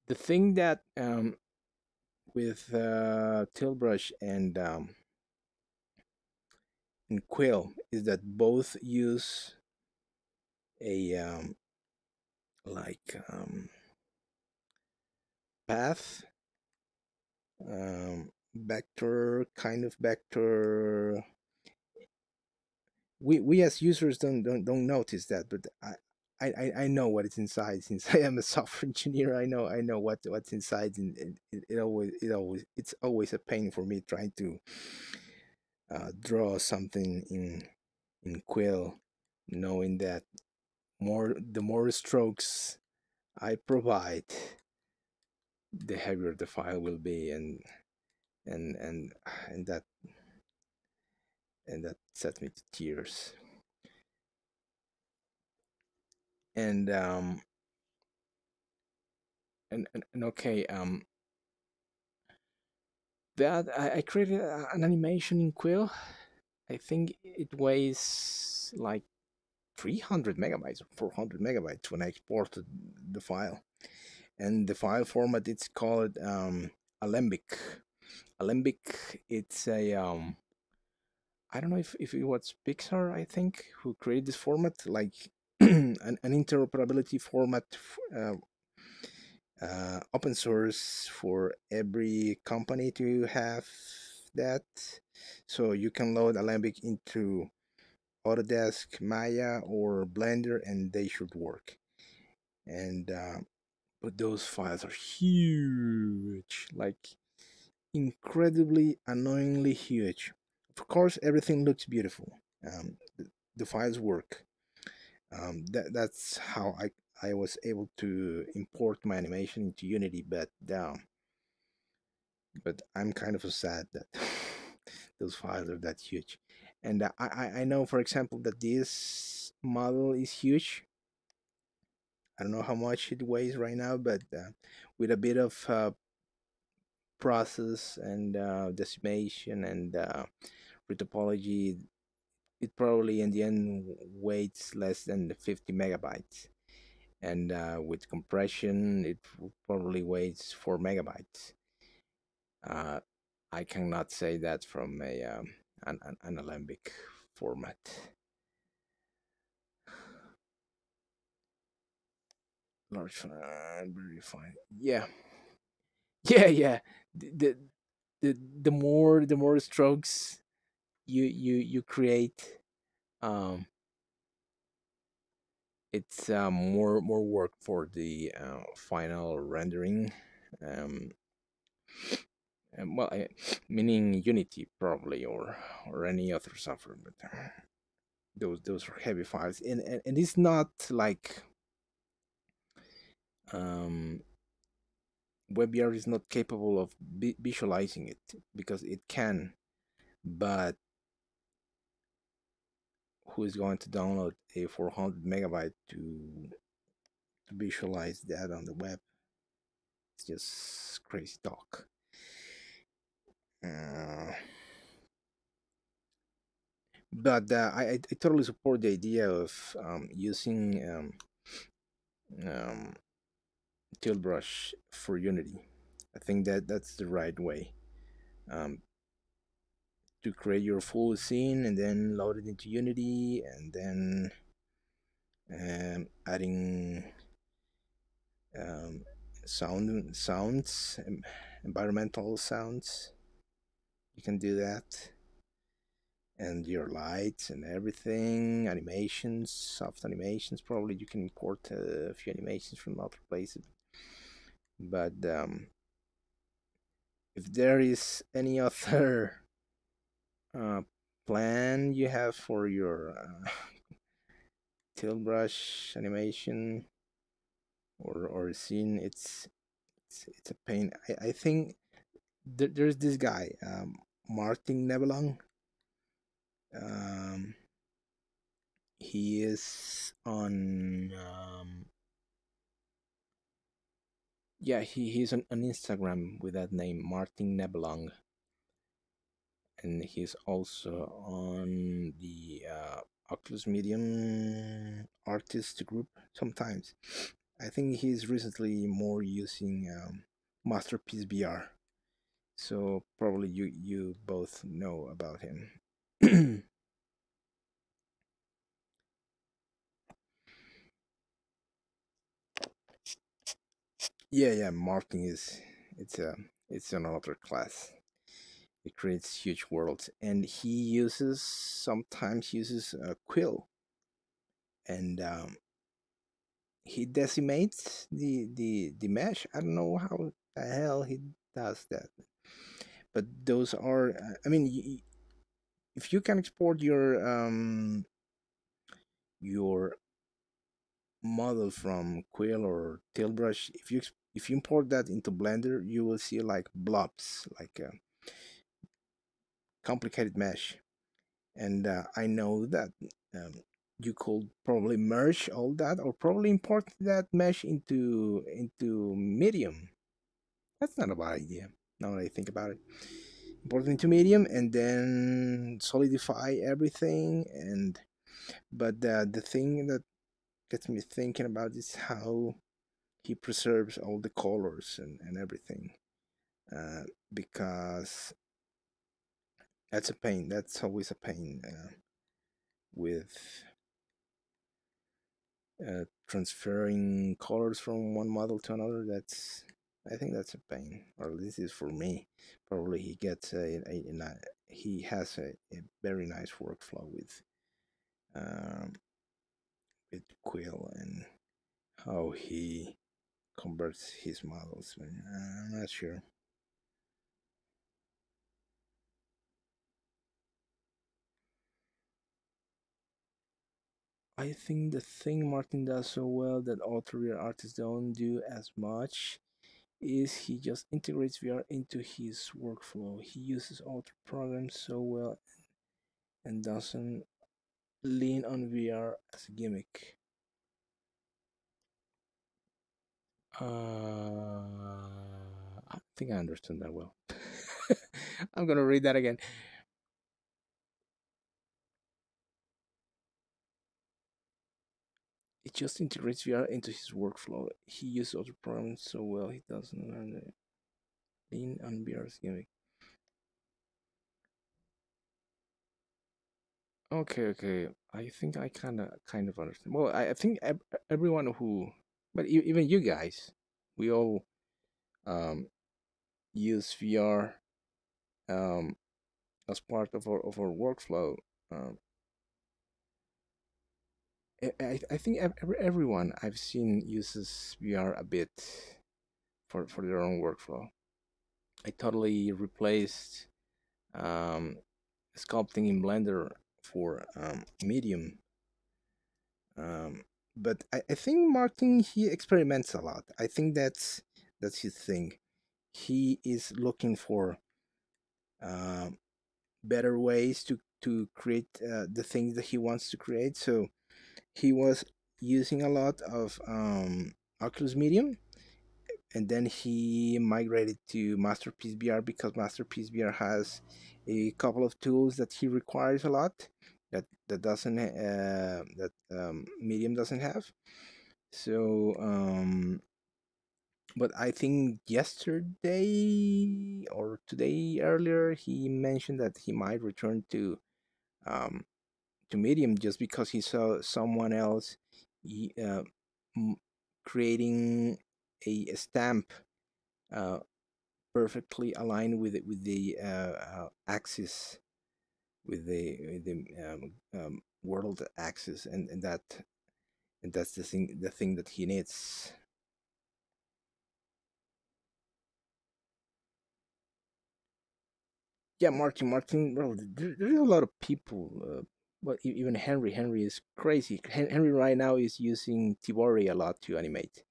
[SPEAKER 1] The thing that with Tilbrush and Quill is that both use a like path vector kind of vector. We as users don't notice that, but I know what is inside since I am a software engineer. I know what's inside, and it's always a pain for me trying to draw something in Quill, knowing that the more strokes I provide, the heavier the file will be, and and and that and that sets me to tears. And and okay, that I created an animation in Quill. I think it weighs like 300 megabytes or 400 megabytes when I exported the file. And the file format, it's called Alembic. Alembic, it's a I don't know if it was Pixar, I think, who created this format, like an interoperability format, open source for every company to have that. So you can load Alembic into Autodesk, Maya, or Blender, and they should work. And but those files are huge, like incredibly, annoyingly huge. Of course, everything looks beautiful. The files work. That's how I was able to import my animation into Unity, but I'm kind of sad that those files are that huge. And I know, for example, that this model is huge. I don't know how much it weighs right now, but with a bit of process and decimation and retopology, it probably in the end weighs less than the 50 megabytes. And with compression, it probably weighs 4 megabytes. Uh, I cannot say that from an Alembic format. Large file, very fine. Yeah, yeah. The, the the more strokes you create, um, it's more work for the final rendering. Um, well, meaning Unity probably or any other software, but those are heavy files, and it's not like um, WebVR is not capable of visualizing it because it can, but who is going to download a 400 megabyte to visualize that on the web? It's just crazy talk. Uh, but I totally support the idea of using um, tilt brush for Unity. I think that that's the right way um, to create your full scene and then load it into Unity and then adding um, sounds, environmental sounds. You can do that, and your lights and everything, animations, soft animations. Probably you can import a few animations from other places. But if there is any other uh, plan you have for your tilt brush animation or scene, it's a pain. I think there's this guy, Martin Nebelong. Um, he is on yeah, he's on Instagram with that name, Martin Nebelong, and he's also on the Oculus Medium artist group sometimes. I think he's recently more using Masterpiece VR, so probably you both know about him. Yeah, Martin is it's another class. It creates huge worlds, and he uses sometimes uses a quill, and he decimates the mesh. I don't know how the hell he does that, but those are. I mean, if you can export your model from Quill or Tailbrush, if you import that into Blender, you will see like blobs, like a complicated mesh. And I know that um, you could probably merge all that, or probably import that mesh into Medium. That's not a bad idea. Now that I think about it, import it into Medium and then solidify everything. And but the thing that gets me thinking about is how he preserves all the colors and everything, uh, because that's a pain. That's always a pain with transferring colors from one model to another. That's I think that's a pain, or at least is for me. Probably he gets he has a very nice workflow um, with Quill and how he converts his models. But I'm not sure. I think the thing Martin does so well that auto real artists don't do as much is he just integrates VR into his workflow. He uses auto programs so well and doesn't lean on VR as a gimmick. I think I understood that well. I'm gonna read that again. It just integrates VR into his workflow. He uses auto programs so well he doesn't lean on VR as a gimmick. Okay. I think I kind of understand. Well, I think everyone who, but even you guys, we all um, use VR um, as part of our workflow. Um, I think everyone I've seen uses VR a bit for their own workflow. I totally replaced um, sculpting in Blender for Medium. Um, but I think Martin he experiments a lot. I think that's his thing. He is looking for uh, better ways to create the things that he wants to create. So he was using a lot of Oculus Medium, and then he migrated to Masterpiece VR because Masterpiece VR has a couple of tools that he requires a lot that doesn't that Medium doesn't have. So but I think yesterday or today earlier he mentioned that he might return um to Medium just because he saw someone else y- uh, m- creating a stamp uh, perfectly aligned with the axis, with the world axis, and that's the thing that he needs. Yeah, Martin. Well, there's a lot of people. Well, even Henry is crazy. Henry right now is using Tibori a lot to animate.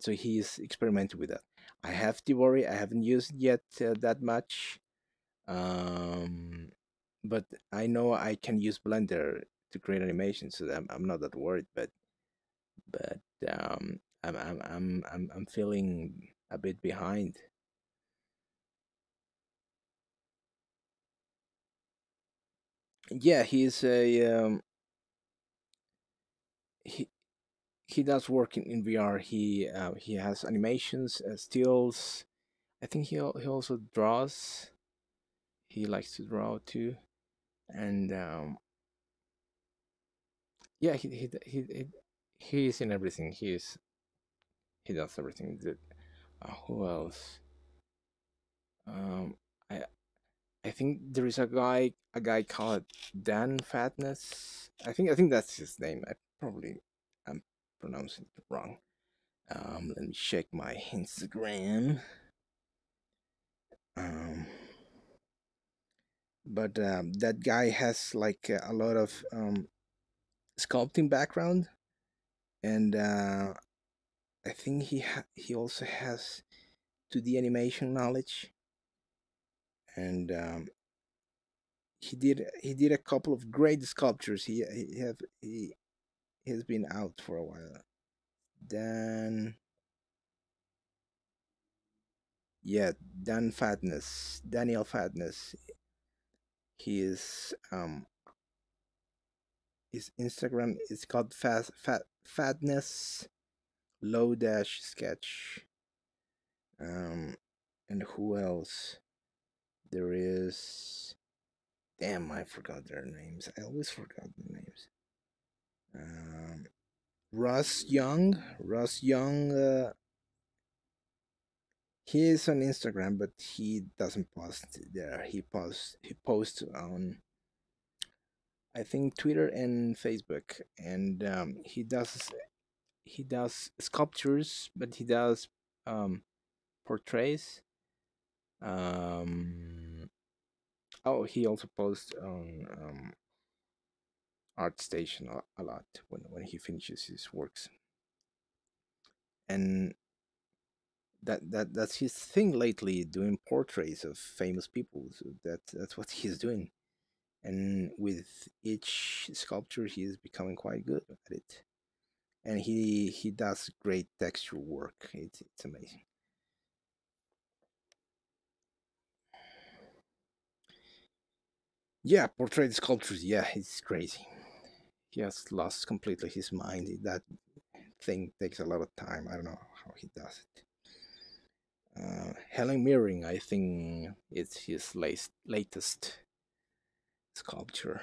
[SPEAKER 1] So he's experimenting with that. I have Tibori. I haven't used yet that much. Um, but I know I can use Blender to create animations, so I'm not that worried. But I'm feeling a bit behind. Yeah, he's a he he does work in VR. He has animations, stills. I think he also draws. He likes to draw too, and yeah, he's in everything. He does everything. Who else? Um, I I think there is a guy called Dan Fatness. I think that's his name. I'm pronouncing it wrong. Let me check my Instagram. Um, but that guy has like a lot of sculpting background, and I think he also has 2D animation knowledge, and he did a couple of great sculptures. He has been out for a while. Dan, yeah, Daniel Fatness. He is his Instagram is called Fatness low dash sketch. Um, and who else? There is. Damn, I forgot their names. I always forgot the names. Um, Russ Young. Russ Young. He is on Instagram, but he doesn't post there. He posts on I think Twitter and Facebook, and he does sculptures, but he does um, portraits. Um, oh, he also posts on ArtStation a lot when he finishes his works, and that's his thing lately, doing portraits of famous people. So that's what he's doing, and with each sculpture, he is becoming quite good at it. And he does great texture work. It's amazing. Yeah, portrait sculptures. Yeah, it's crazy. He has lost completely his mind. That thing takes a lot of time. I don't know how he does it. Helen Mirren, I think it's his latest sculpture.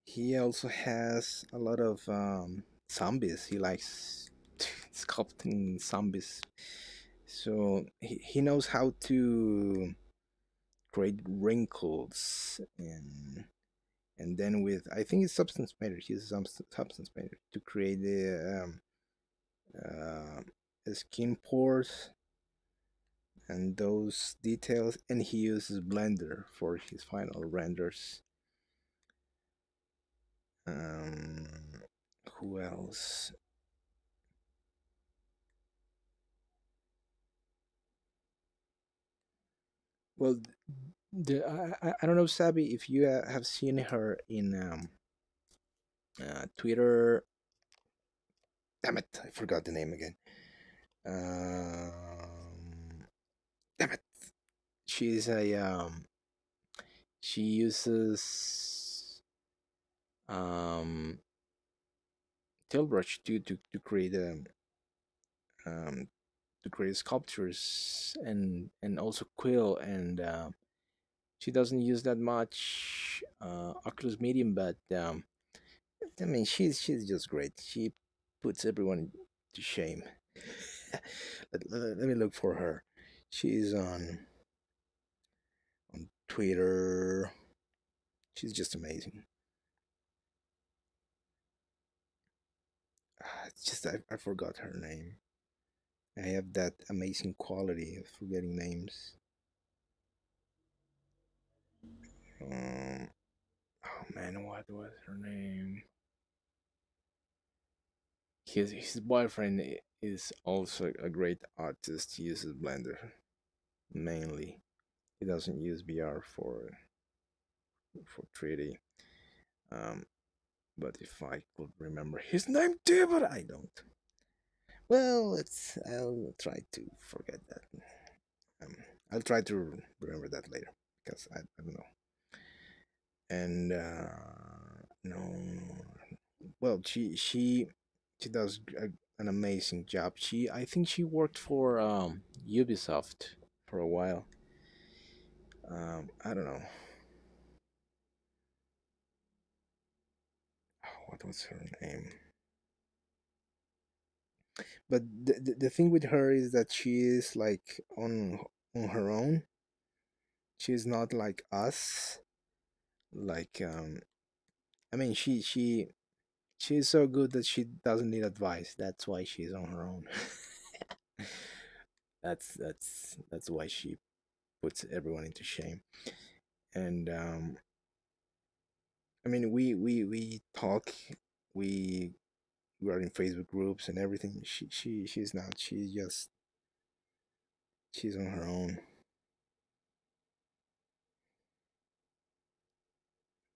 [SPEAKER 1] He also has a lot of zombies. He likes sculpting zombies. So he knows how to create wrinkles and then with I think it's substance matter. He uses some substance matter to create the skin pores and those details, and he uses Blender for his final renders. Um, who else? Well, I don't know, Sabi, if you have seen her in Twitter. Damn it, I forgot the name again. Um, she's a she uses um Tilbrush to create um to create sculptures, and also quill, and she doesn't use that much Oculus Medium, but I mean, she's just great. She puts everyone to shame. Let me look for her. She's on Twitter. She's just amazing. It's just I forgot her name. I have that amazing quality of forgetting names. Um, oh man, what was her name? His boyfriend is also a great artist. He uses Blender mainly. He doesn't use VR for 3D. Um, but if I could remember his name too, but I don't. Well, I'll try to forget that. Um, I'll try to remember that later because I don't know. And no, well, she does an amazing job. I think she worked for Ubisoft for a while. I don't know what was her name, but the thing with her is that she is like on her own. She's not like us. Like I mean, she's so good that she doesn't need advice. That's why she's on her own. That's why she puts everyone into shame. And I mean, we talk, we we are in Facebook groups and everything. She's not. She's on her own.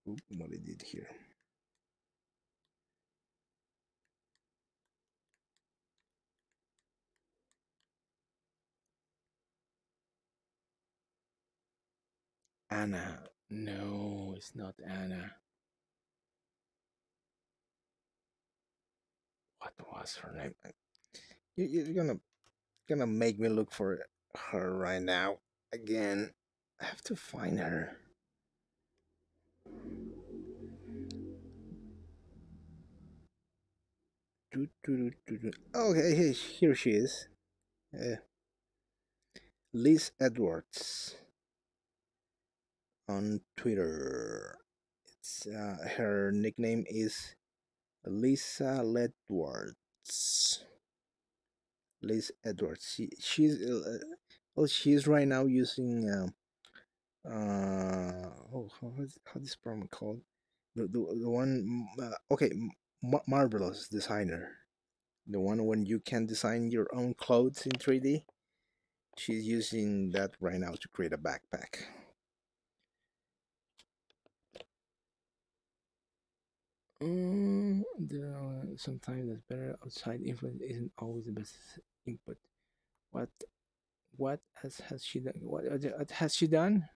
[SPEAKER 1] Oop, what I did here. Anna. No, it's not Anna. What was her name? You're gonna make me look for her right now again. I have to find her. Okay, here she is. Uh, Liz Edwards on Twitter. It's her nickname is Lisa Ledwards. Liz Edwards. Well, she's right now using how this program called, the one okay, Marvelous Designer, the one when you can design your own clothes in 3D. She's using that right now to create a backpack. Sometimes that's better. Outside influence isn't always the best input. What what has she done? What has she done?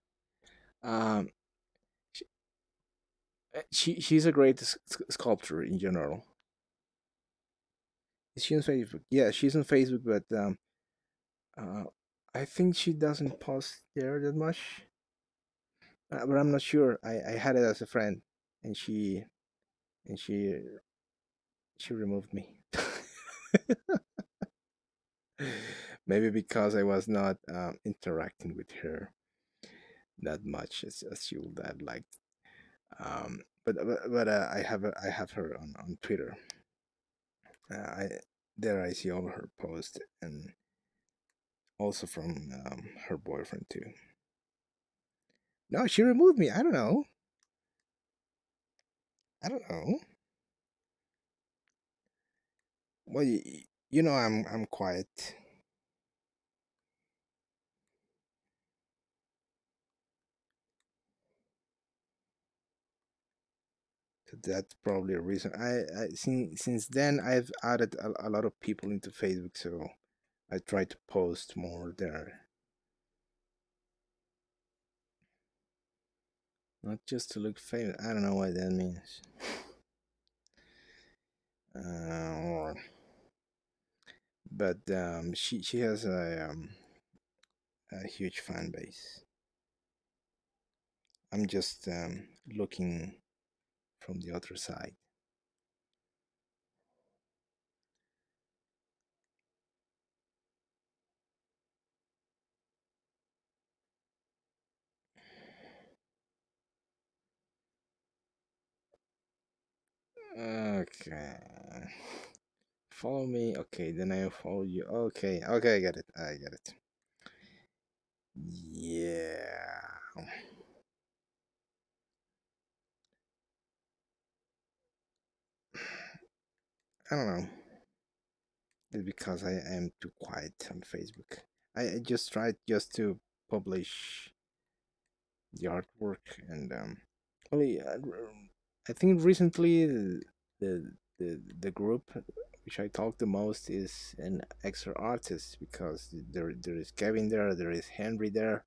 [SPEAKER 1] Um, she, she's a great sculptor in general. Is she on Facebook? Yeah, she's on Facebook, but uh, I think she doesn't post there that much. But I'm not sure. I had it as a friend, and and she removed me. Maybe because I was not interacting with her that much as she would have liked. But I have her on Twitter. I there I see all her posts, and also from her boyfriend too. No, she removed me. I don't know. I don't know. Well, you know I'm quiet. So that's probably a reason. I since then I've added a lot of people into Facebook, so I try to post more there. Not just to look famous. I don't know what that means. Or but she has a huge fan base. I'm just looking from the other side. Okay. Follow me. Okay, then I'll follow you. Okay, okay, I get it. I get it. Yeah. I don't know. It's because I am too quiet on Facebook. I just tried just to publish the artwork and only I think recently the group which I talk the most is an extra artist because there is Kevin there is Henry there,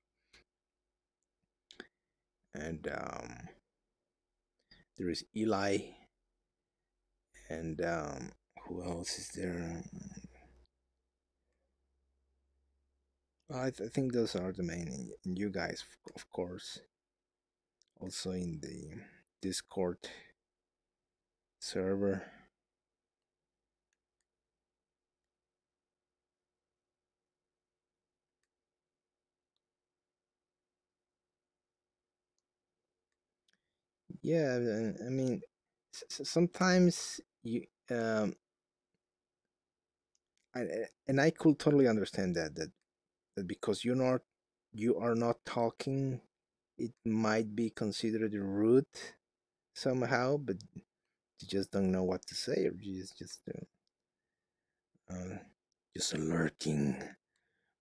[SPEAKER 1] and there is Eli, and who else is there? I think those are the main. And you guys, of course, also in the Discord server. Yeah, I mean, sometimes you and I could totally understand that because you are not talking, it might be considered rude somehow, but you just don't know what to say, or you uh, just lurking,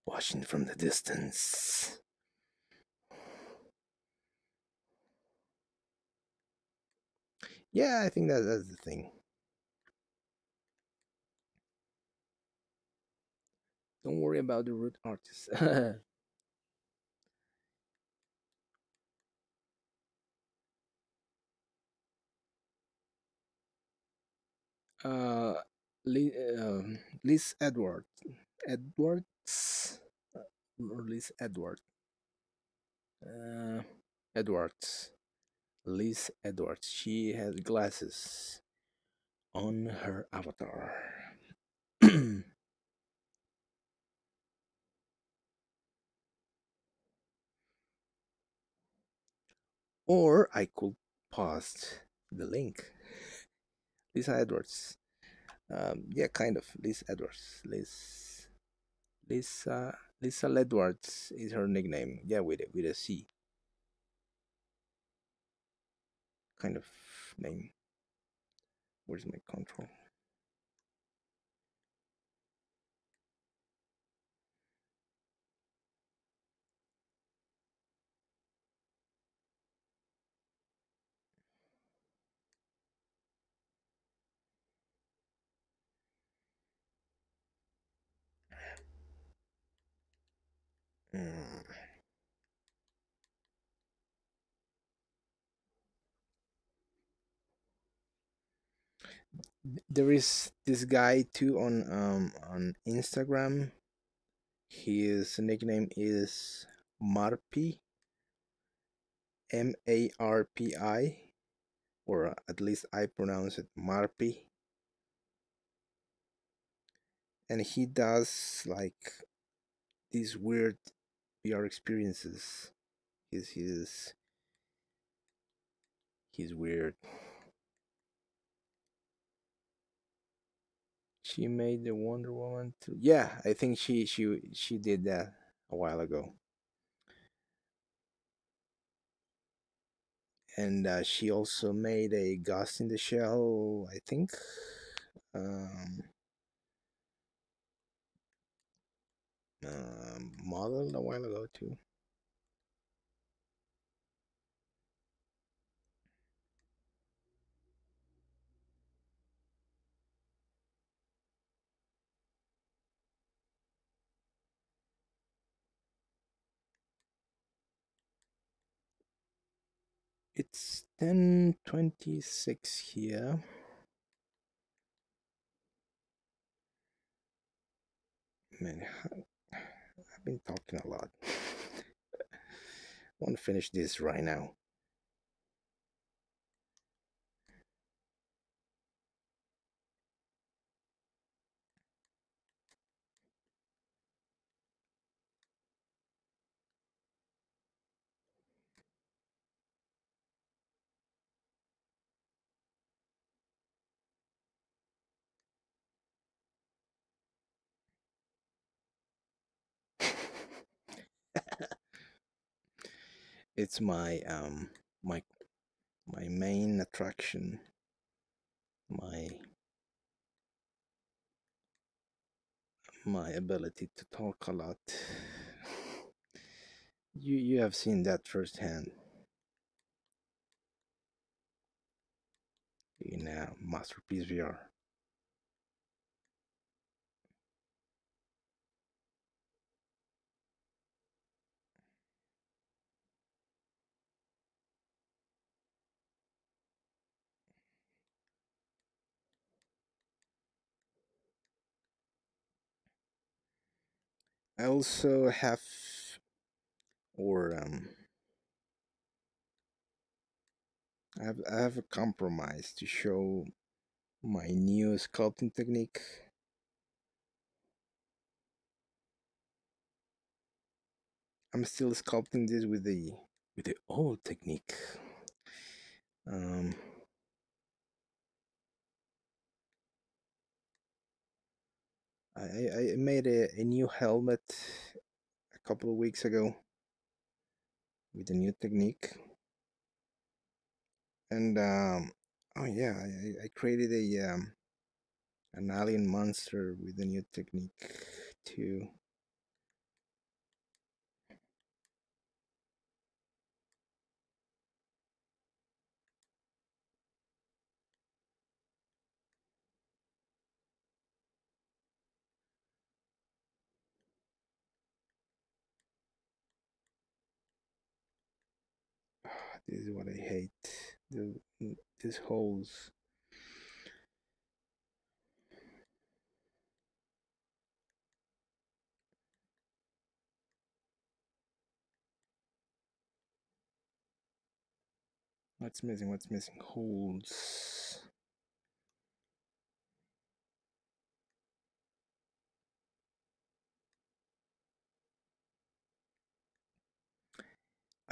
[SPEAKER 1] watching from the distance. Yeah, I think that's the thing. Don't worry about the rude artist. uh, Liz Edwards, or Liz uh, Edwards, Liz Edwards. She has glasses on her avatar. Or I could post the link. Lisa Edwards. Yeah, kind of. Liz Edwards. Lisa Edwards is her nickname. Yeah, with a C kind of name. Where's my control? Mm. There is this guy too on Instagram. His nickname is Marpi, Marpi, or at least I pronounce it Marpi. And he does like these weird VR experiences. He's he's he's weird. She made the Wonder Woman too. Yeah, I think she did that a while ago, and she also made a Ghost in the Shell. I think um, model a while ago too. It's 10:26 here. Man, I've been talking a lot. I want to finish this right now. It's my my main attraction, my my ability to talk a lot. You have seen that firsthand in Masterpiece VR. I also have, or I have a compromise to show my new sculpting technique. I'm still sculpting this with the old technique. Um, I made a new helmet a couple of weeks ago with a new technique, and oh yeah, I created a an alien monster with a new technique too. This is what I hate. The, these holes. What's missing? What's missing? Holes.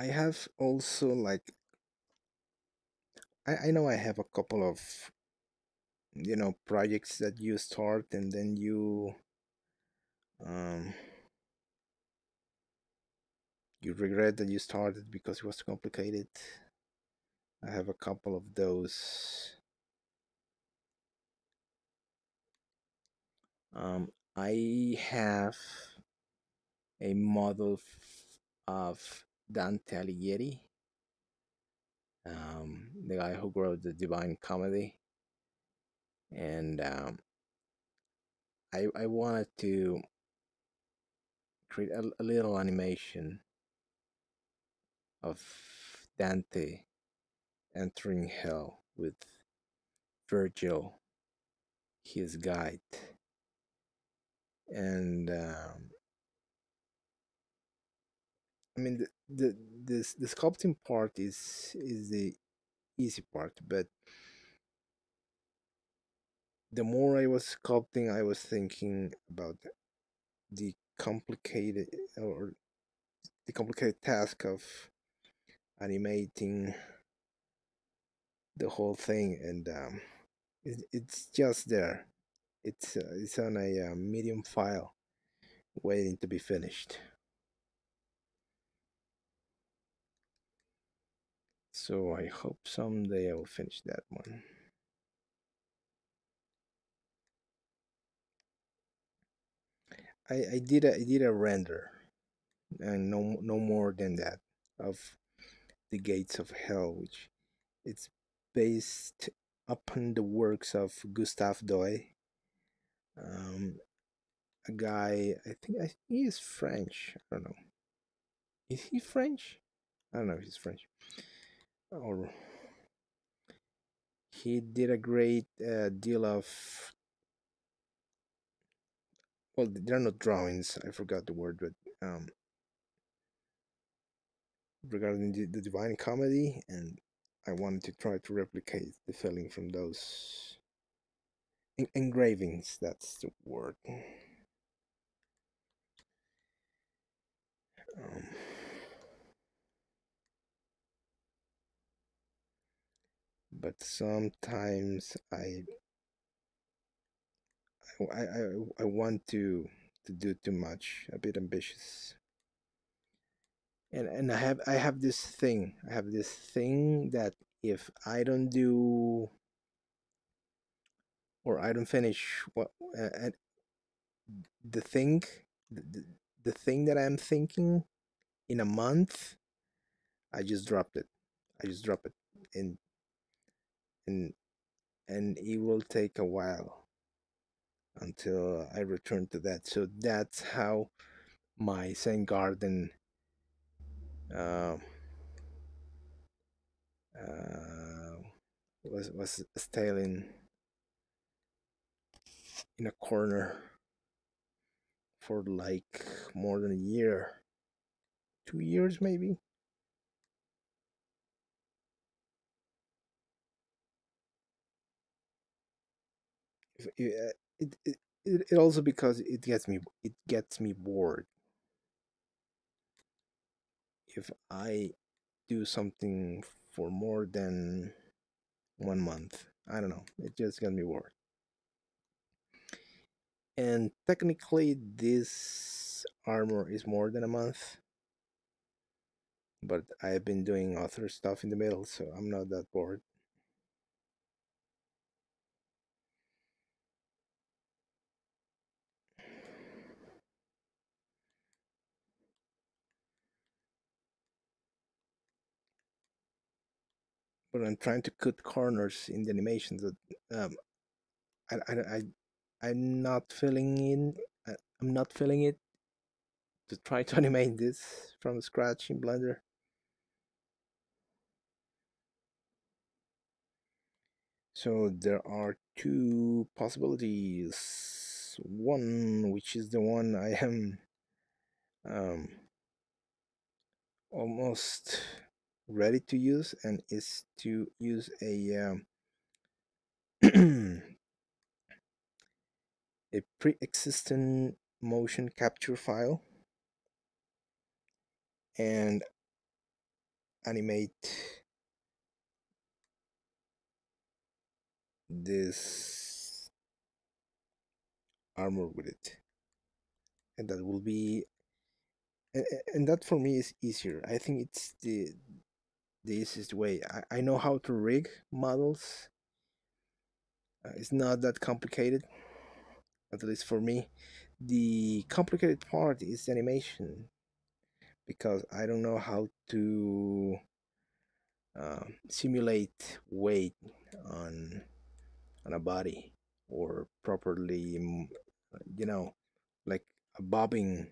[SPEAKER 1] I have also like I know I have a couple of projects that you start and then um you regret that you started because it was too complicated. I have a couple of those. I have a model of Dante Alighieri, the guy who wrote the Divine Comedy, and I wanted to create a little animation of Dante entering hell with Virgil, his guide, and I mean the sculpting part is the easy part, but the more I was sculpting, I was thinking about the complicated or the complicated task of animating the whole thing, and it's just there. It's on a medium file, waiting to be finished. So I hope someday I will finish that one. I did a render, and no more than that, of the Gates of Hell, which it's based upon the works of Gustave Doy, um, a guy he is French. I don't know. Is he French? I don't know if he's French. or he did a great deal of, well, they're not drawings, I forgot the word, but regarding the Divine Comedy, and I wanted to try to replicate the feeling from those engravings. That's the word. Um, but sometimes I want to do too much, a bit ambitious, and I have this thing that if I don't do or I don't finish what the thing the, the, the thing that I'm thinking in a month, I just dropped it. I just drop it, and and and it will take a while until I return to that. So that's how my Zen garden uh, uh, was stale in a corner for like more than a year, 2 years maybe. It also because it gets me bored if I do something for more than 1 month. I don't know. It just got me bored. And technically, this armor is more than a month, but I've been doing other stuff in the middle, so I'm not that bored. But I'm trying to cut corners in the animations that I, I, I, I'm not filling in. I'm not filling it to try to animate this from scratch in Blender. So there are two possibilities. One, which is the one I am um, almost ready to use, and is to use a pre-existing motion capture file and animate this armor with it, and that will be and that for me is easier. I think it's the easiest way. I know how to rig models. It's not that complicated, at least for me. The complicated part is animation because I don't know how to simulate weight on on a body or properly, you know, like a bobbing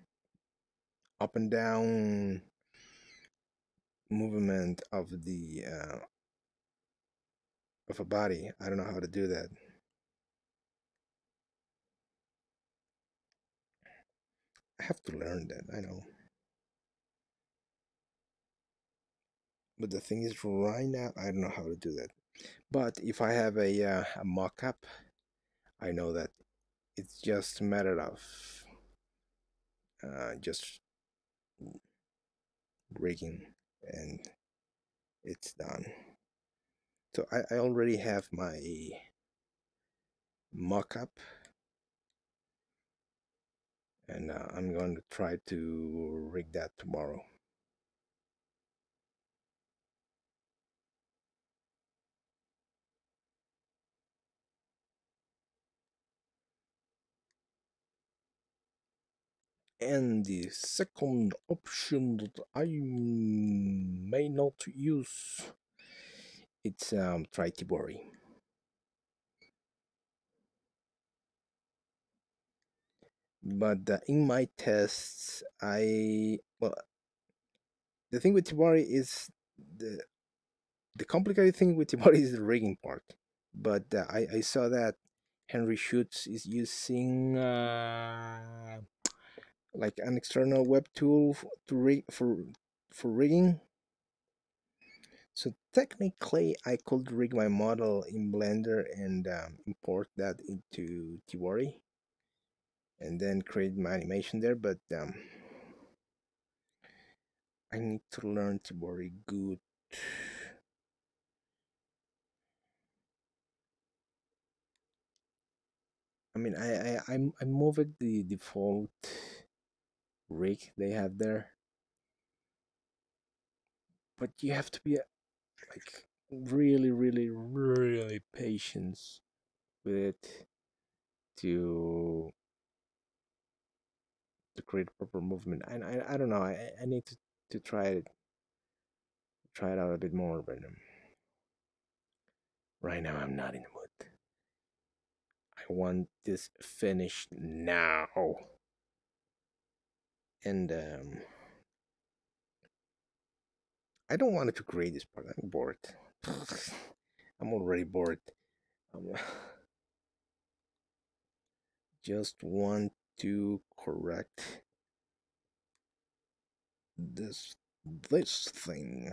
[SPEAKER 1] up and down movement of a body. I don't know how to do that. I have to learn that. I know, but the thing is, right now I don't know how to do that. But if I have a mock-up, I know that it's just a matter of just rigging and it's done. So I already have my mock-up, and I'm going to try to rig that tomorrow. And the second option that I may not use, it's Tritibori. But in my tests, the thing with Tibori is the the complicated thing with Tibori is the rigging part. But I saw that Henry Schutz is using like an external web tool to rig for rigging. So technically, I could rig my model in Blender and import that into Tibori and then create my animation there. But I need to learn Tibori good. I mean, I moved the default rig they have there, but you have to be like really, really, really patient with it to create proper movement. And I don't know. I need to try it out a bit more, but right now I'm not in the mood. I want this finished now, and I don't want it to create this part. I'm bored. I'm already bored. Um, just want to correct this thing.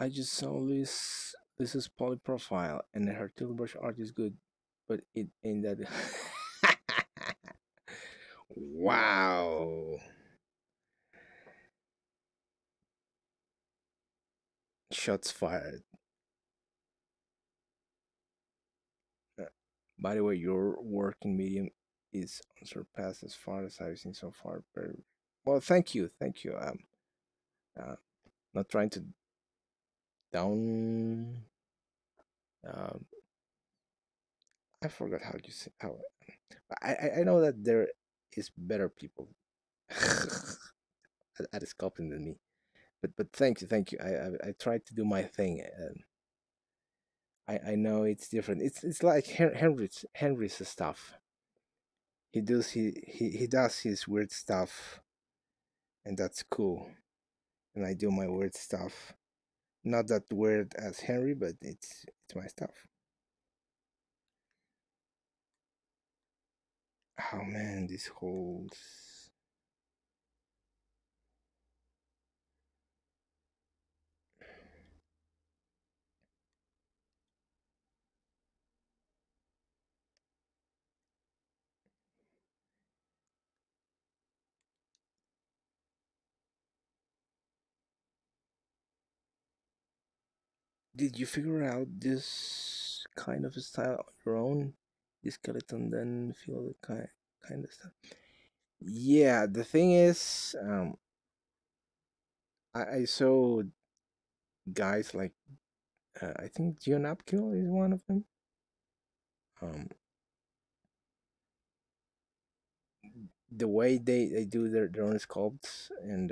[SPEAKER 1] I just saw this. This is polyprofile, and her brush art is good, but it ain't that. Wow! Shots fired. Uh, By the way, your working medium is unsurpassed as far as I've seen so far. Very well. Thank you, thank you. Uh, not trying to down. Um, I forgot how you say how. I know that there is better people at sculpting than me. But thank you. I tried to do my thing, and I know it's different. It's like Henry's stuff. He does his weird stuff, and that's cool. And I do my weird stuff. Not that weird as Henry, but it's my stuff. Oh man, these holes. Did you figure out this kind of style on your own? The skeleton then feel the kind of stuff. Yeah, the thing is, I saw guys like I think Gio Napkill is one of them. Um, the way they do their own sculpts, and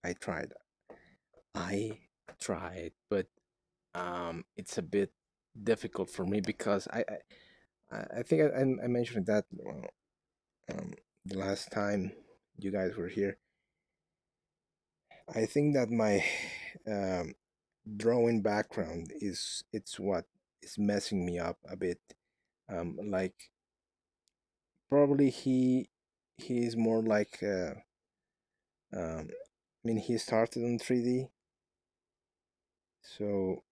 [SPEAKER 1] I tried, I tried, but it's a bit difficult for me because I think I mentioned that the last time you guys were here. I think that my um, drawing background is it's what is messing me up a bit. Like probably he's more like I mean he started on 3D, so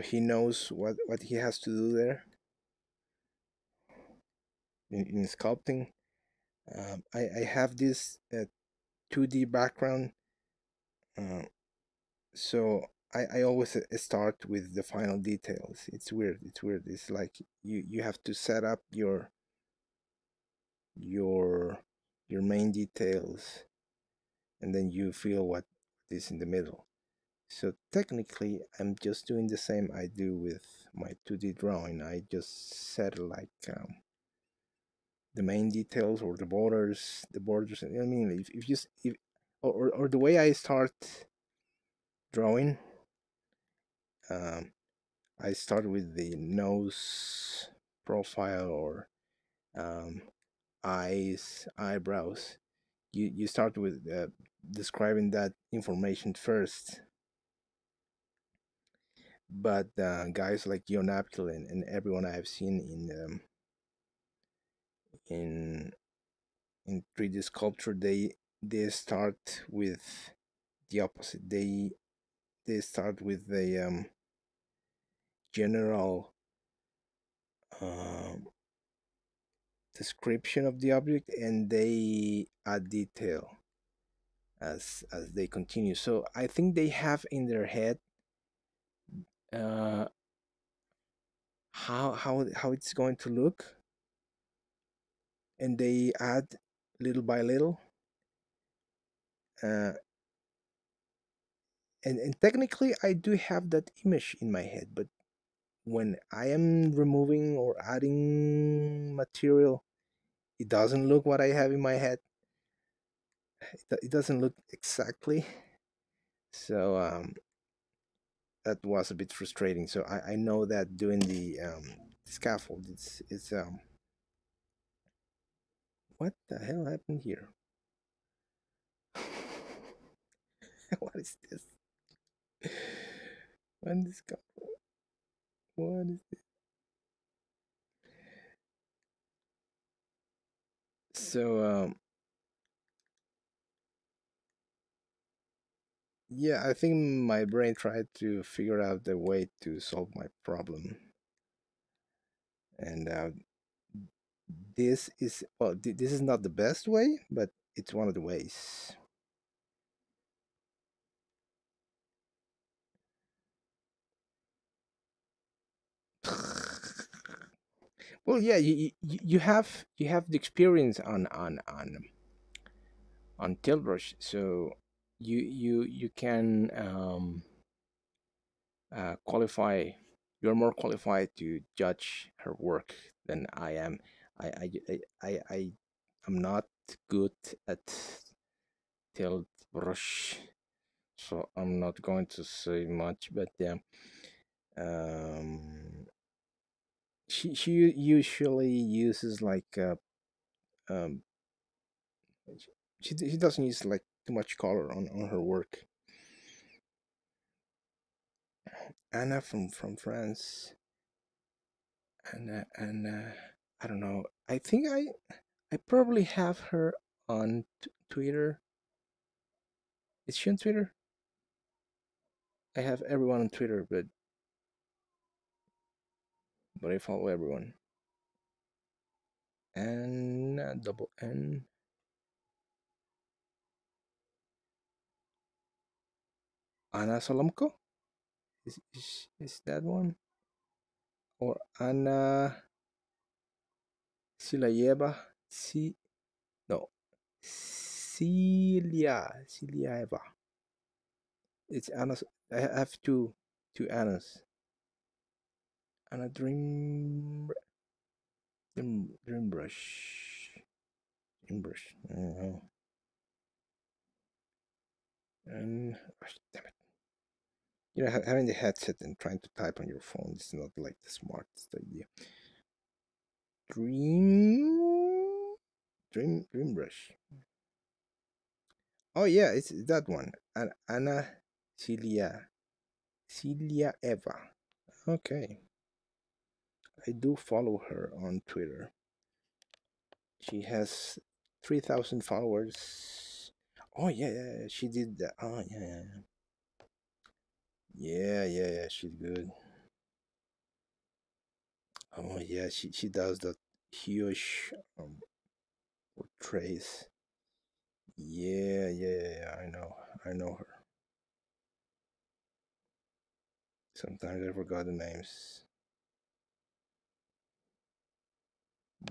[SPEAKER 1] he knows what he has to do there in sculpting. I have this 2D background, uh, so I always start with the final details. It's weird. It's weird. It's like you have to set up your your main details, and then you feel what is in the middle. So technically, I'm just doing the same I do with my 2D drawing. I just set like the main details or the borders. I mean, if you if or the way I start drawing, um, I start with the nose profile or um, eyes, eyebrows. You start with describing that information first. But guys like John Apkel and everyone I've seen in in 3D sculpture, they start with the opposite. They start with the general um, description of the object, and they add detail as they continue. So I think they have in their head uh, how it's going to look, and they add little by little. Uh, and technically, I do have that image in my head, but when I am removing or adding material, it doesn't look what I have in my head. It doesn't look exactly. So that was a bit frustrating. So I know that doing the scaffold, it's what the hell happened here? What is this? When this go? What is this? So yeah, I think my brain tried to figure out the way to solve my problem, and this is well, this is not the best way, but it's one of the ways. Well, yeah, you have the experience on Tilbrush, so you can qualify. You're more qualified to judge her work than I am. I am not good at Tilbrush, so I'm not going to say much. But yeah, um, she usually uses like um, she doesn't use like too much color on her work. Anna from France, and I don't know. I think I probably have her on Twitter. Is she on Twitter? I have everyone on Twitter, but I follow everyone. And double N Anna Solomko, is that one, or Anna Silayeva? Si no, Ciliaeva. It's Anna. I have two Annas. Anna Dreambrush. Dreambrush. And gosh, damn it. You know, having the headset and trying to type on your phone is not like the smartest idea. Dreambrush. Oh yeah, it's that one. Anna Celia Celia Eva. Okay, I do follow her on Twitter. She has 3,000 followers. Oh yeah, she did that. Oh yeah. She's good. Oh yeah, she does that huge portrays. Yeah. I know her. Sometimes I forgot the names.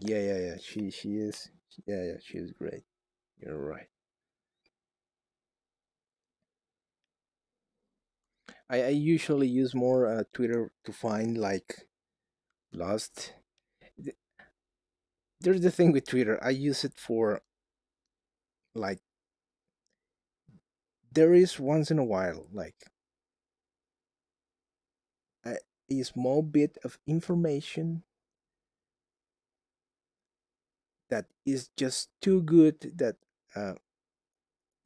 [SPEAKER 1] Yeah. She is. Yeah. She is great. You're right. I usually use more Twitter to find like lost. th- There's the thing with Twitter. I use it for like there is once in a while like a, a small bit of information that is just too good that uh,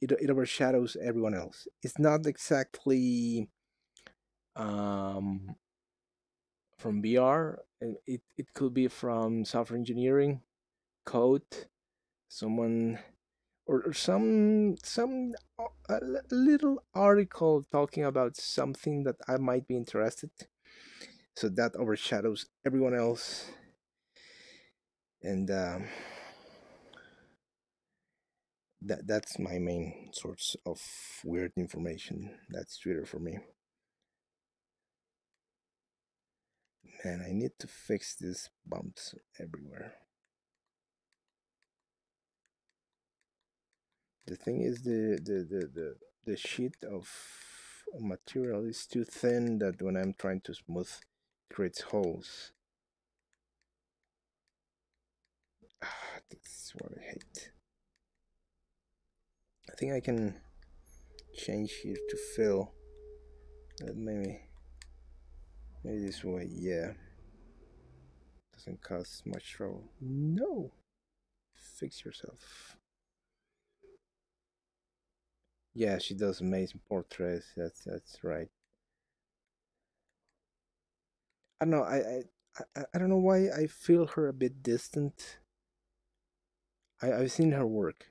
[SPEAKER 1] it overshadows everyone else. It's not exactly um, from VR. It could be from software engineering, code, someone or some little article talking about something that I might be interested. So that overshadows everyone else, and that's my main source of weird information. That's Twitter for me. Man, I need to fix these bumps everywhere. The thing is, the sheet of material is too thin that when I'm trying to smooth, it creates holes. That's what I hate. I think I can change here to fill. Maybe this way. Yeah, doesn't cause much trouble. No, fix yourself. Yeah, she does amazing portraits. That's right. I don't know. I don't know why I feel her a bit distant. I've seen her work,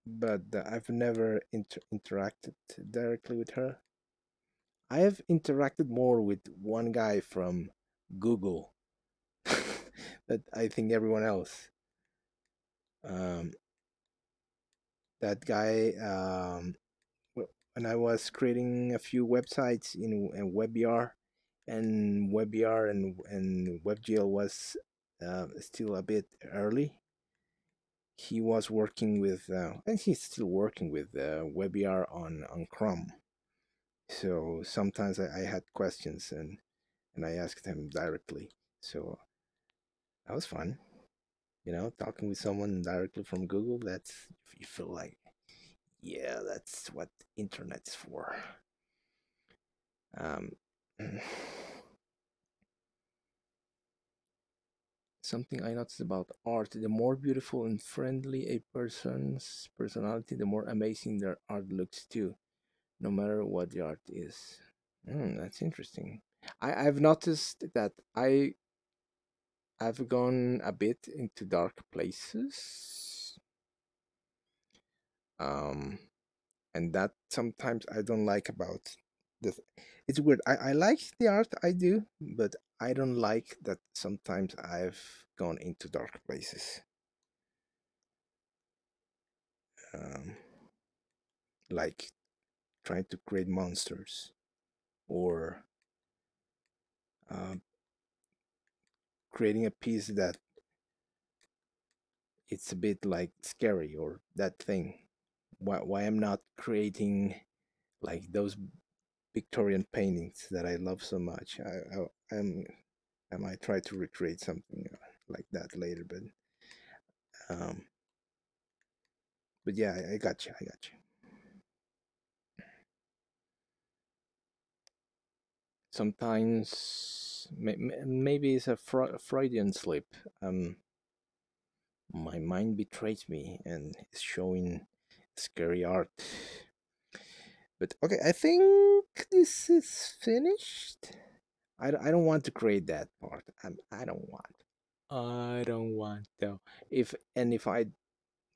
[SPEAKER 1] but I've never interacted directly with her. I have interacted more with one guy from Google, but I think everyone else. Um, that guy, when I was creating a few websites in WebVR, and WebVR and WebGL was still a bit early. He was working with, and he's still working with WebVR on Chrome. So sometimes I had questions and I asked him directly. So that was fun, talking with someone directly from Google. That's you feel like, yeah, that's what internet's for. Um, something I noticed about art: the more beautiful and friendly a person's personality, the more amazing their art looks too, no matter what the art is. That's interesting. I've noticed that I've gone a bit into dark places. Um, and that sometimes I don't like about the. It's weird. I like the art I do, but I don't like that sometimes I've gone into dark places. Um, like trying to create monsters or uh, creating a piece that it's a bit like scary or that thing. Why I'm not creating like those Victorian paintings that I love so much. I might try to recreate something like that later, um, but yeah, I got you. I got you. Sometimes maybe it's a Freudian slip. My mind betrays me and is showing scary art. But okay, I think this is finished. I don't want to create that part. I don't want. I don't want though. If I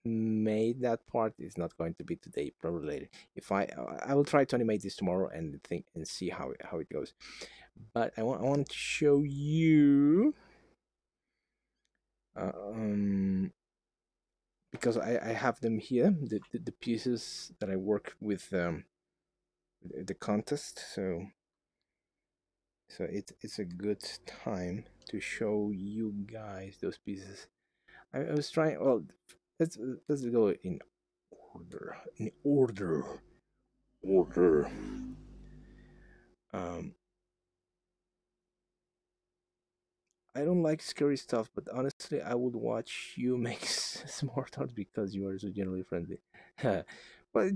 [SPEAKER 1] made that part, it's not going to be today, probably later. If I will try to animate this tomorrow and think and see how it goes. But I want to show you um because I have them here, the pieces that I work with the contest. So it's a good time to show you guys those pieces. I was trying. Well, let's let's go in order. In order. order. Um, I don't like scary stuff, but honestly, I would watch you make smart art because you are so generally friendly. But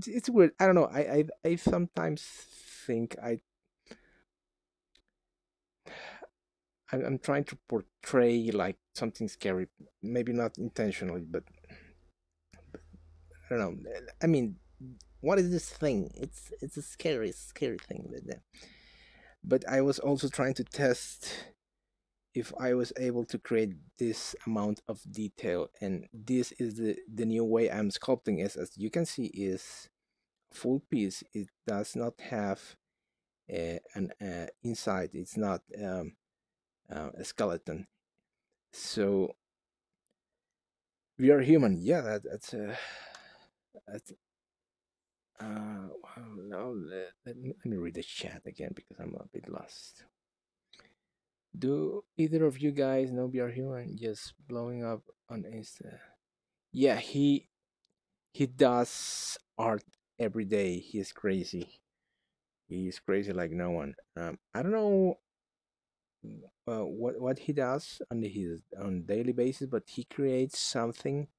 [SPEAKER 1] it's weird. I don't know. I sometimes think I'm trying to portray like something scary, maybe not intentionally, but I don't know. I mean, what is this thing? It's a scary thing. But I was also trying to test if I was able to create this amount of detail, and this is the new way I'm sculpting. Is as you can see is full piece. It does not have an inside. It's not a skeleton. So we are human. Yeah, that's wow, no, let me read the chat again because I'm a bit lost. Do either of you guys know we are human? Just blowing up on Insta. Yeah, he does art every day. He's crazy. He's crazy like no one. I don't know what he does on his on daily basis, but he creates something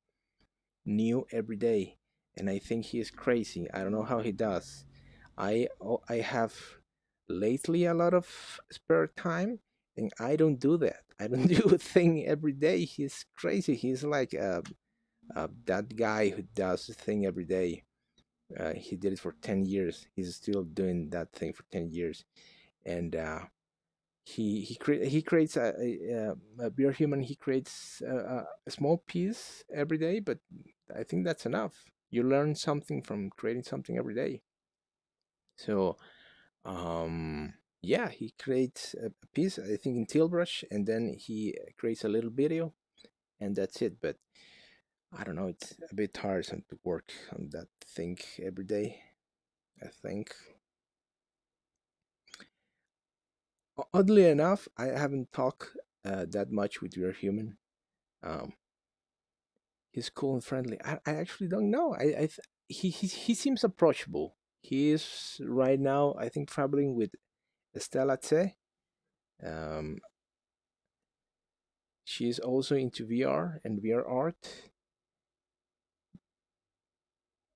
[SPEAKER 1] new every day, and I think he is crazy. I don't know how he does. I have lately a lot of spare time, and I don't do that. I don't do a thing every day. He's crazy. He's like that guy who does a thing every day. He did it for 10 years. He's still doing that thing for 10 years, and he creates a beer human. He creates a small piece every day, but I think that's enough. You learn something from creating something every day. So yeah, he creates a piece, I think, in Tilbrush, and then he creates a little video, and that's it. But I don't know, it's a bit tiresome to work on that thing every day, I think. Oddly enough, I haven't talked that much with your human. Um, he's cool and friendly. I actually don't know. He seems approachable. He is right now, I think, traveling with Estela Tse. Um, she's also into VR and VR art,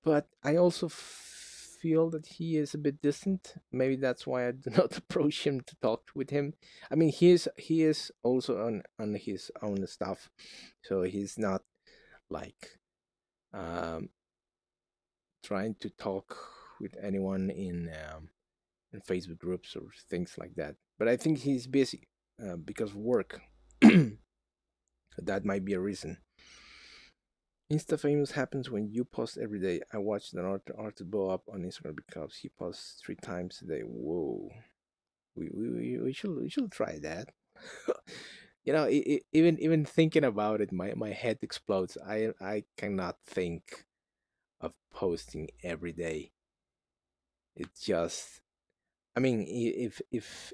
[SPEAKER 1] but I also feel that he is a bit distant. Maybe that's why I do not approach him to talk with him. I mean, he is also on his own stuff, so he's not like um, trying to talk with anyone in Facebook groups or things like that. But I think he's busy because of work. That might be a reason. Insta famous happens when you post every day. I watched an artist blow up on Instagram because he posts 3 times a day. Whoa, we should try that. Even thinking about it, my head explodes. I cannot think of posting every day. It's just, I mean, if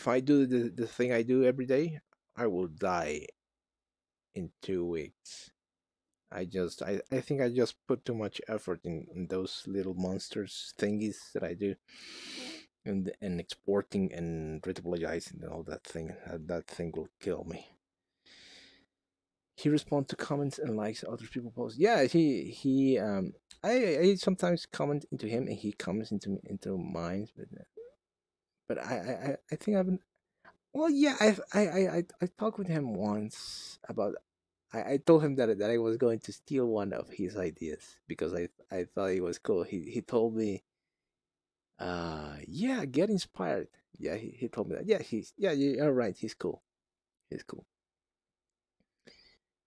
[SPEAKER 1] I do the thing I do every day, I will die in 2 weeks. I think I just put too much effort in those little monsters thingies that I do, and exporting and retopologizing and all that thing. That thing will kill me. He responds to comments and likes other people posts. Yeah, I sometimes comment into him and he comments into mine, but I think I've been. Well, yeah, I talked with him once about. I told him that I was going to steal one of his ideas because I thought it was cool. He told me, yeah, get inspired. Yeah, he told me that. Yeah, you're right. He's cool. He's cool.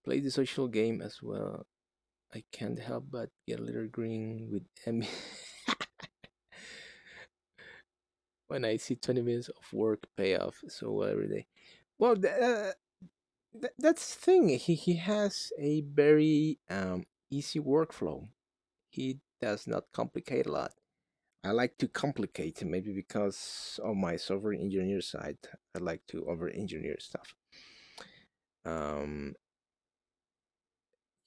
[SPEAKER 1] Play the social game as well. I can't help but get a little green with Emmy when I see 20 minutes of work pay off so well every day. Well, that's the thing. He has a very easy workflow. He does not complicate a lot. I like to complicate, maybe because of my software engineer side. I like to over engineer stuff. Um,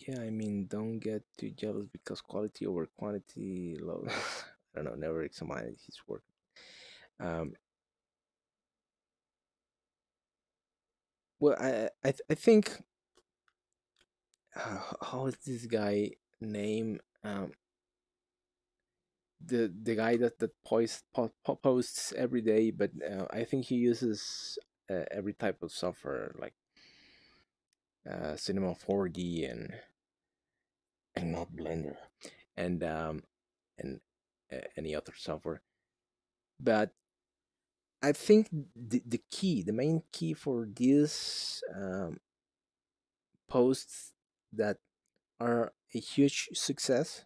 [SPEAKER 1] yeah, I mean, don't get too jealous because quality over quantity. Low. I don't know, never examined his work. Um, well, I think how is this guy name? The guy that posts every day, but I think he uses every type of software like Cinema 4D and not Blender and any other software. But I think the main key for these posts that are a huge success.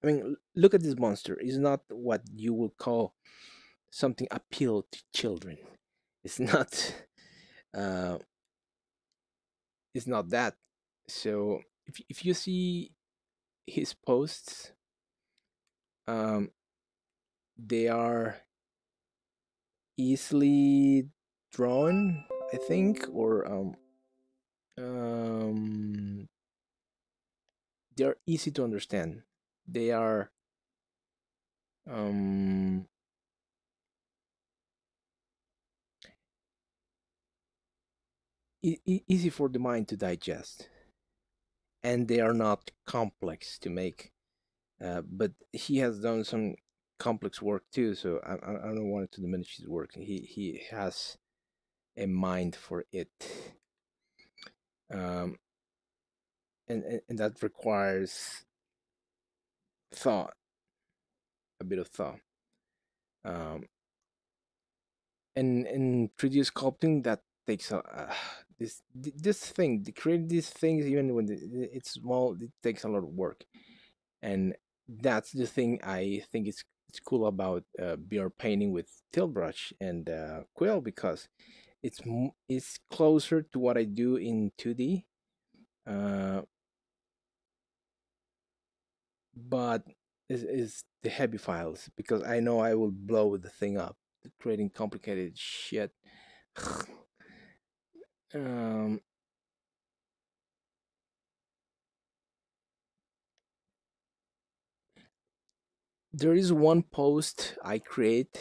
[SPEAKER 1] I mean, look at this monster. It's not what you would call something appeal to children. It's not. Uh, it's not that. So if you see his posts, um, they are easily drawn, I think, or um, they're easy to understand. They are um, easy for the mind to digest, and they are not complex to make. But he has done some complex work too, so I don't want to diminish his work. He has a mind for it, um, and that requires thought, a bit of thought. Um, and in 3D sculpting, that takes a this thing, to create these things, even when it's small, it takes a lot of work. And that's the thing I think it's cool about BR painting with tilt brush and quill, because it's closer to what I do in 2D, uh, but is the heavy files, because I know I will blow the thing up creating complicated shit. um, there is one post I created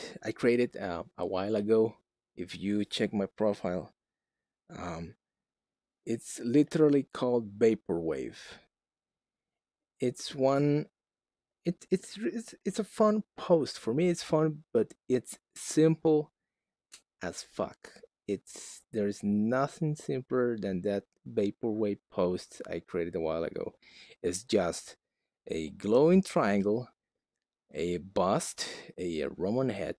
[SPEAKER 1] a while ago. If you check my profile, um, it's literally called Vaporwave. It's one. It's a fun post for me. It's fun, but it's simple as fuck. It's There's nothing simpler than that Vaporwave post I created a while ago. It's just a glowing triangle, a bust, a Roman head,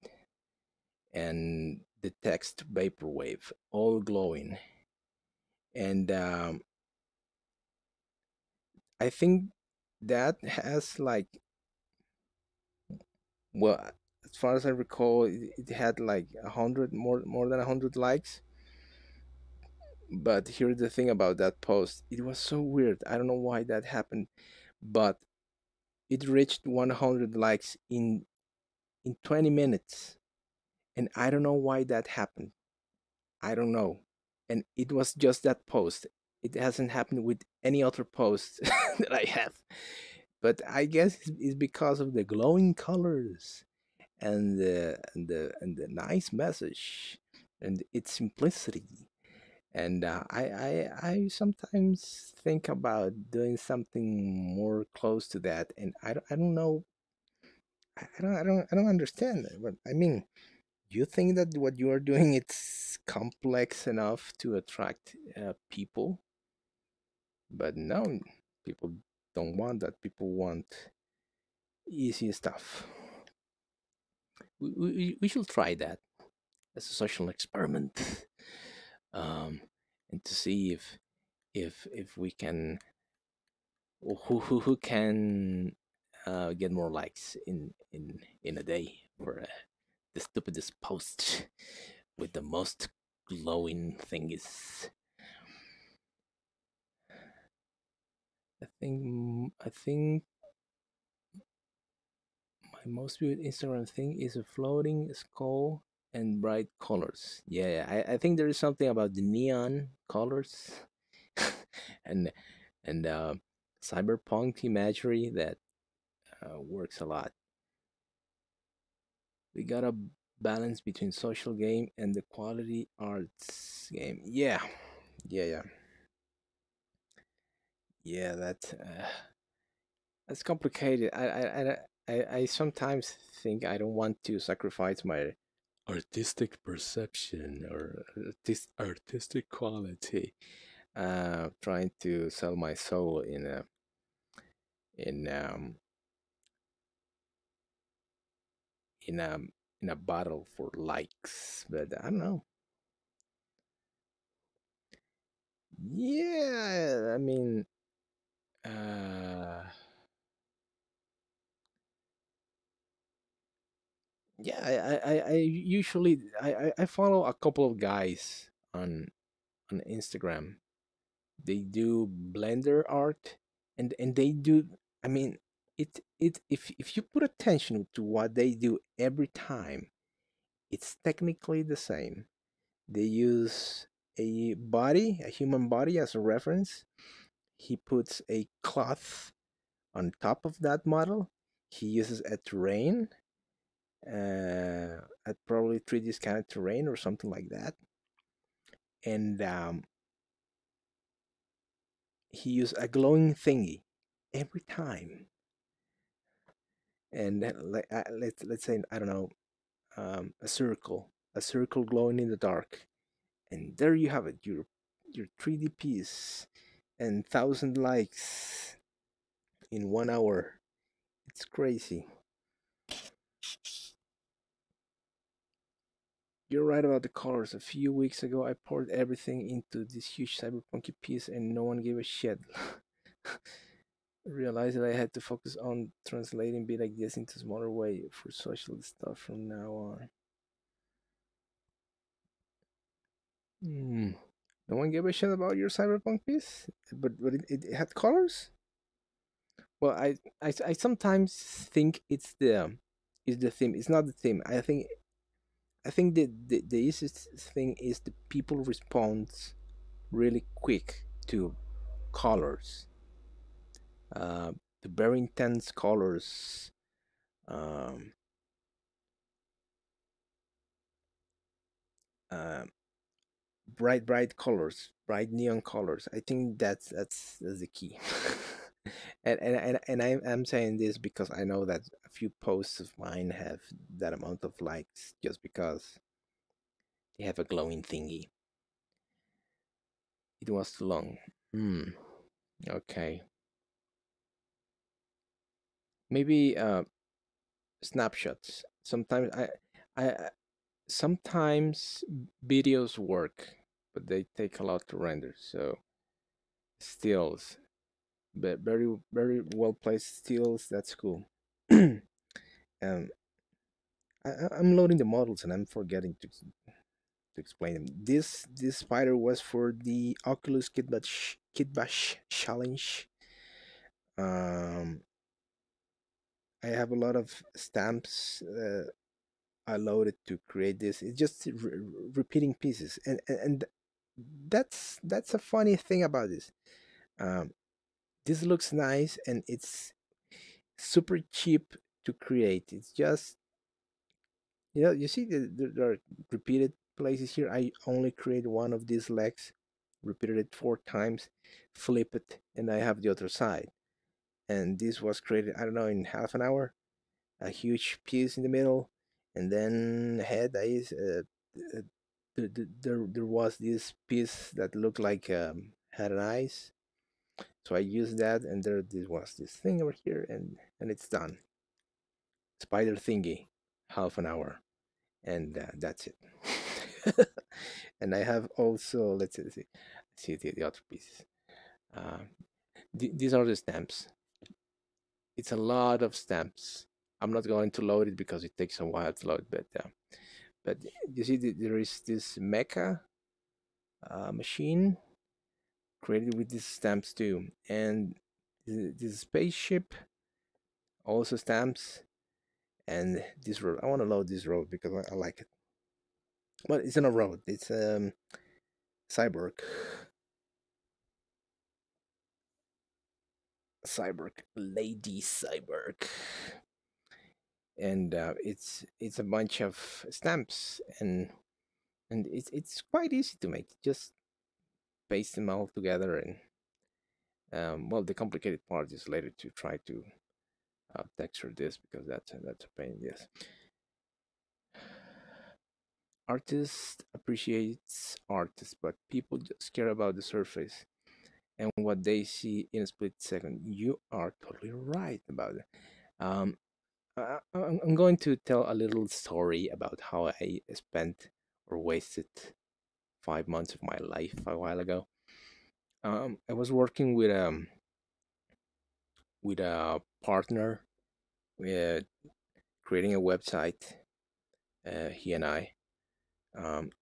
[SPEAKER 1] and the text Vaporwave, all glowing. And I think that has like, well, as far as I recall, it had like 100, more than 100 likes. But here's the thing about that post: it was so weird. I don't know why that happened, but it reached 100 likes in 20 minutes, and I don't know why that happened. I don't know. And it was just that post. It hasn't happened with any other post that I have. But I guess it's because of the glowing colors and the nice message and its simplicity. And I sometimes think about doing something more close to that, and I don't know. I don't understand it. But I mean, do you think that what you are doing it's complex enough to attract people? But no, people don't want that. People want easy stuff. We should try that as a social experiment, um, and to see if we can, or who can get more likes in a day for the stupidest post with the most glowing thing is. I think my most viewed Instagram thing is a floating skull and bright colors. Yeah, I think there is something about the neon colors and and cyberpunk imagery that works a lot. We got a balance between social game and the quality arts game. Yeah, yeah, yeah, yeah. That's complicated. I sometimes think I don't want to sacrifice my artistic perception or artistic quality, trying to sell my soul in um in a in a battle for likes. But I don't know. Yeah, I mean, uh, yeah, I usually I follow a couple of guys on Instagram. They do Blender art, and they do. I mean, it if you put attention to what they do every time, it's technically the same. They use a human body as a reference. He puts a cloth on top of that model. He uses a terrain, at probably 3D scanner terrain or something like that. And he used a glowing thingy every time. And let's say, I don't know, a circle glowing in the dark, and there you have it, your 3D piece, and 1,000 likes in 1 hour. It's crazy. You're right about the colors. A few weeks ago, I poured everything into this huge cyberpunky piece, and no one gave a shit. Realized that I had to focus on translating big ideas into smaller way for social stuff from now on. Hmm. No one gave a shit about your cyberpunk piece, but it had colors. Well, I sometimes think it's the theme. It's not the theme. I think the easiest thing is the people respond really quick to colors. Uh, the very intense colors, um, uh, bright colors, bright neon colors. I think that's the key. And I'm saying this because I know that a few posts of mine have that amount of likes just because they have a glowing thingy. It was too long. Hmm. Okay. Maybe snapshots. I sometimes videos work, but they take a lot to render. So stills, but very well placed stills. That's cool. um, I'm loading the models and I'm forgetting to explain them. This spider was for the Oculus Kit Bash challenge. Um, I have a lot of stamps. I loaded to create this. It's just repeating pieces, and that's a funny thing about this. Um, this looks nice and it's super cheap to create. It's just, you see there are repeated places here. I only create one of these legs, repeated it 4 times, flip it, and I have the other side. And this was created, I don't know, in half an hour. A huge piece in the middle, and then head eyes. Uh, there was this piece that looked like, had an eyes. So I used that, and there was this thing over here, and it's done. Spider thingy, half an hour, and that's it. And I have also, let's see the other pieces. Uh, these are the stamps. It's a lot of stamps. I'm not going to load it because it takes a while to load, but you see, there is this mecha machine created with these stamps too, and this spaceship also stamps, and this road. I want to load this road because I like it. Well, it's not a road. It's cyborg, cyborg, lady cyborg, and it's a bunch of stamps, and it's quite easy to make. Just paste them all together, and well, the complicated part is later to try to texture this, because that's a pain. Yes, artist appreciates artists, but people just care about the surface and what they see in a split second. You are totally right about it. Um, I'm going to tell a little story about how I spent or wasted 5 months of my life a while ago. I was working with a partner, with creating a website. He and I.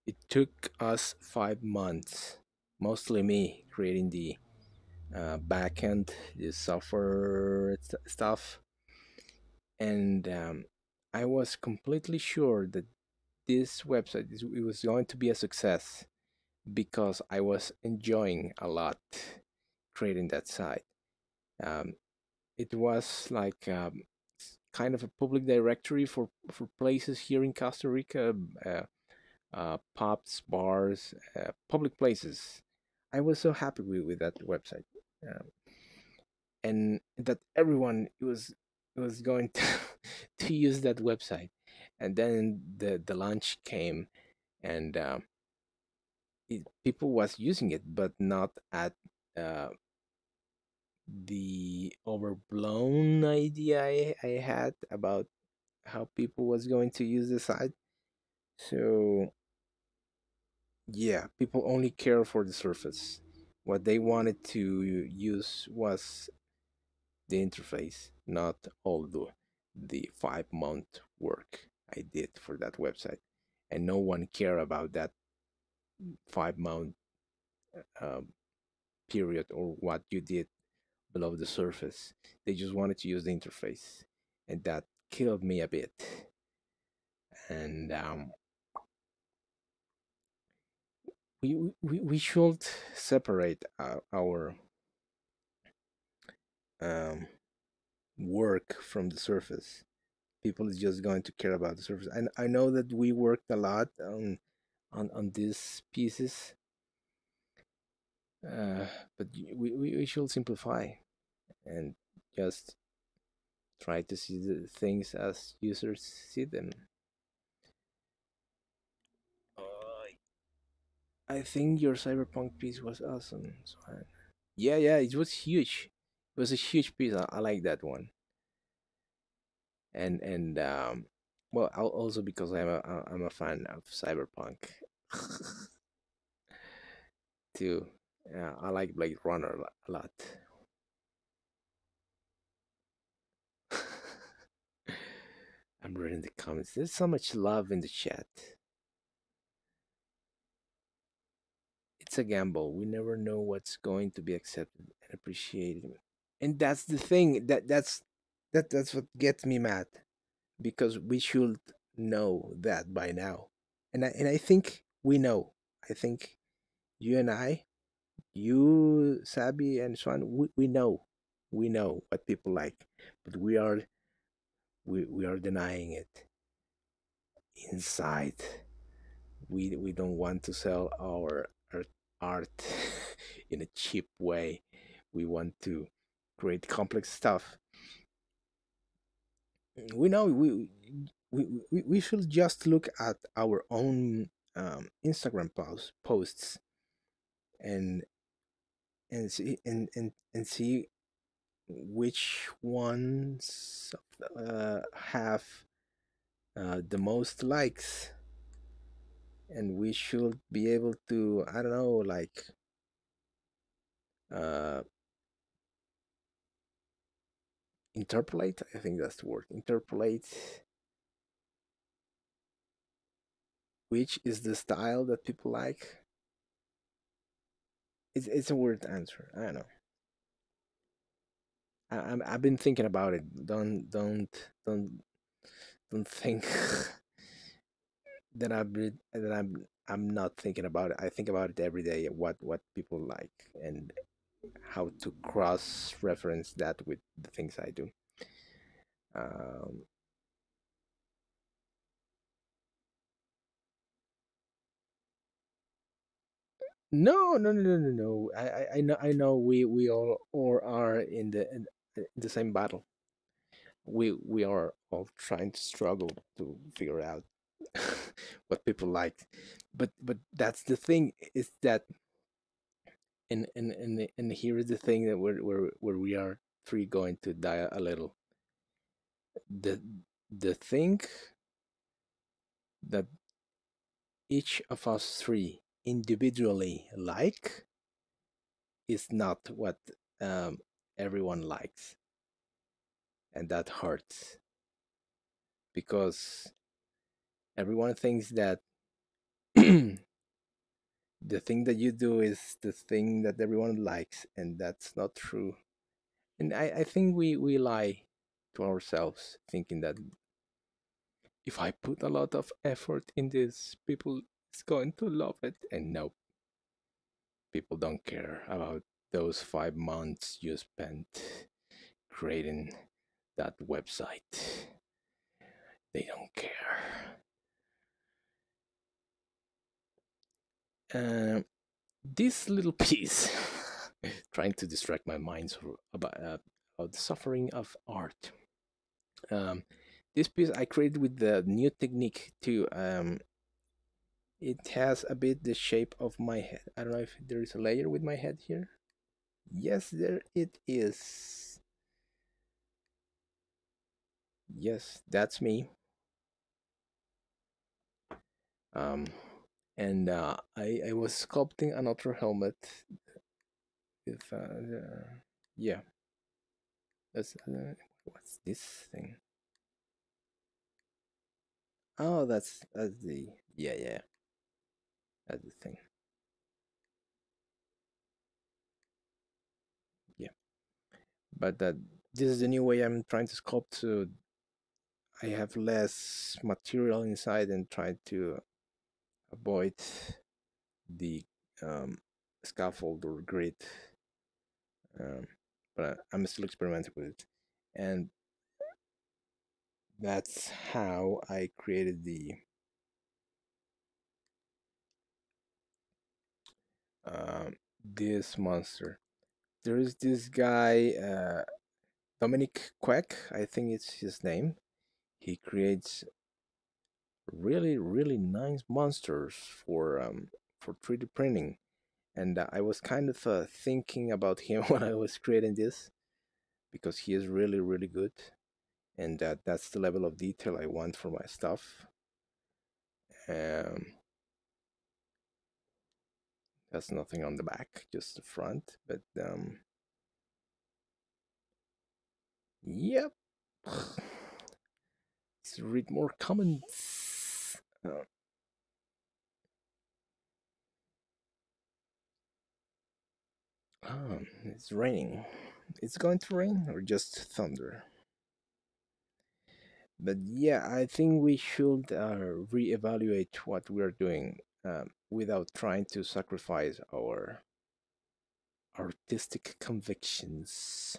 [SPEAKER 1] It took us 5 months, mostly me, creating the backend, the software stuff, and I was completely sure that this website it was going to be a success because I was enjoying a lot creating that site. Um, it was like kind of a public directory for places here in Costa Rica, pubs, bars, public places. I was so happy with that website, um, and that everyone was going to to use that website. And then the launch came, and people was using it, but not at uh, the overblown idea I had about how people was going to use the site. So yeah, people only care for the surface. What they wanted to use was the interface, not all the 5 month work I did for that website. And no one care about that 5 month um, period or what you did below the surface. They just wanted to use the interface, and that killed me a bit. And we should separate our um, work from the surface. People is just going to care about the surface. And I know that we worked a lot on these pieces, uh, but we should simplify and just try to see the things as users see them. I think your cyberpunk piece was awesome. Yeah, yeah, it was huge. It was a huge piece. I like that one. And well, also because I'm a fan of cyberpunk too. Yeah, I like Blade Runner a lot. I'm reading the comments. There's so much love in the chat. It's a gamble. We never know what's going to be accepted and appreciated. And that's the thing. That's what gets me mad, because we should know that by now. And I think we know. I think you and I, you, Sabi, and Swan, we know what people like, but we are denying it inside. We don't want to sell our art in a cheap way. We want to create complex stuff. We know we should just look at our own Instagram posts and and see which ones have the most likes, and we should be able to, I don't know, like uh, interpolate. I think that's the word. Interpolate which is the style that people like. It's a weird answer. I don't know. I've been thinking about it. Don't think that I'm not thinking about it. I think about it every day. What people like, and how to cross reference that with the things I do. Um, No, no, no, no, no, no. I know. We all are in the same battle. We are all trying to struggle to figure out what people like, but that's the thing is that and here is the thing that where we are three going to die a little. The the thing that each of us three individually like is not what um, everyone likes, and that hurts because everyone thinks that the thing that you do is the thing that everyone likes, and that's not true. And I think we lie to ourselves, thinking that if I put a lot of effort in this, people is going to love it. And no, people don't care about those 5 months you spent creating that website. They don't care. Um, this little piece, trying to distract my mind about the suffering of art. Um, this piece I created with the new technique too. It has a bit the shape of my head. I don't know if there is a layer with my head here. Yes, there it is. Yes, that's me. Um, and I was sculpting another helmet. If yeah, that's what's this thing? Oh, that's the yeah, that's the thing. Yeah, but that this is the new way I'm trying to sculpt. So I have less material inside and try to avoid the um, scaffold or grid. Um, but I'm still experimenting with it, and that's how I created um, this monster. There is this guy, Dominic Quack, I think it's his name. He creates really nice monsters for 3D printing, and I was kind of thinking about him when I was creating this because he is really good, and that's the level of detail I want for my stuff. Um, That's nothing on the back, just the front. But yep. Let's read more comments. It's raining. It's going to rain or just thunder. But yeah, I think we should reevaluate what we're doing without trying to sacrifice our artistic convictions.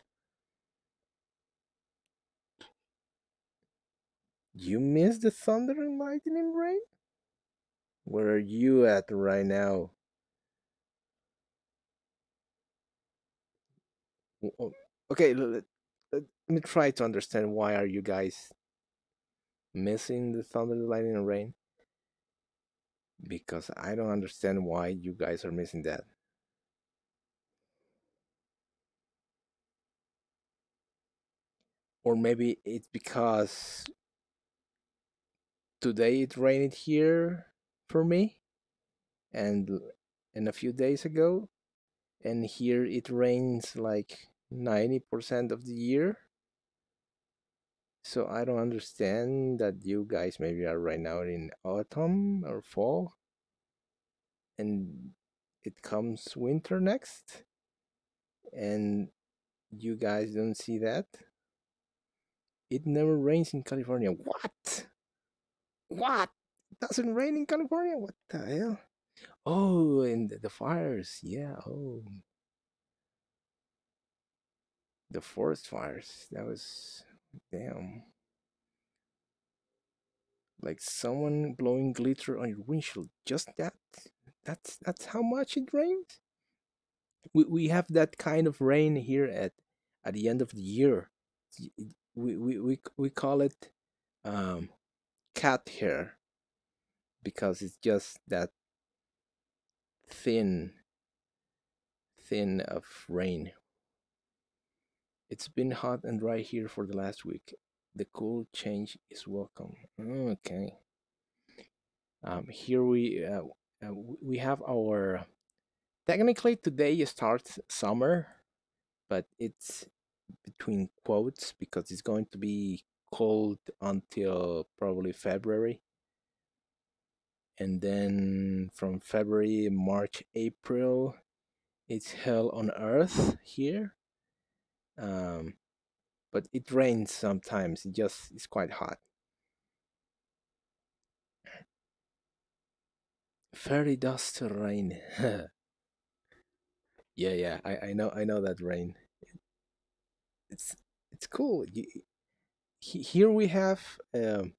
[SPEAKER 1] You miss the thunder and lightning rain? Where are you at right now? Okay, let me try to understand why are you guys missing the thunder, the lightning, and rain? Because I don't understand why you guys are missing that. Or maybe it's because today it rained here for me, and a few days ago, and here it rains like 90% of the year. So I don't understand that you guys maybe are right now in autumn or fall, and it comes winter next, and you guys don't see that. It never rains in California. What it doesn't rain in California? What the hell? Oh, and the fires, yeah. Oh, the forest fires, that was damn, like someone blowing glitter on your windshield, just that. That's how much it rains. We have that kind of rain here at the end of the year. We call it um, cat hair because it's just that thin thin of rain. It's been hot and dry here for the last week. The cool change is welcome. Okay. Here we have our. Technically, today starts summer, but it's between quotes because it's going to be cold until probably February. And then from February, March, April, it's hell on earth here. Um, but it rains sometimes. It just it's quite hot. Fairy dust rain. Yeah, yeah. I know that rain. It's it's cool. Here we have. I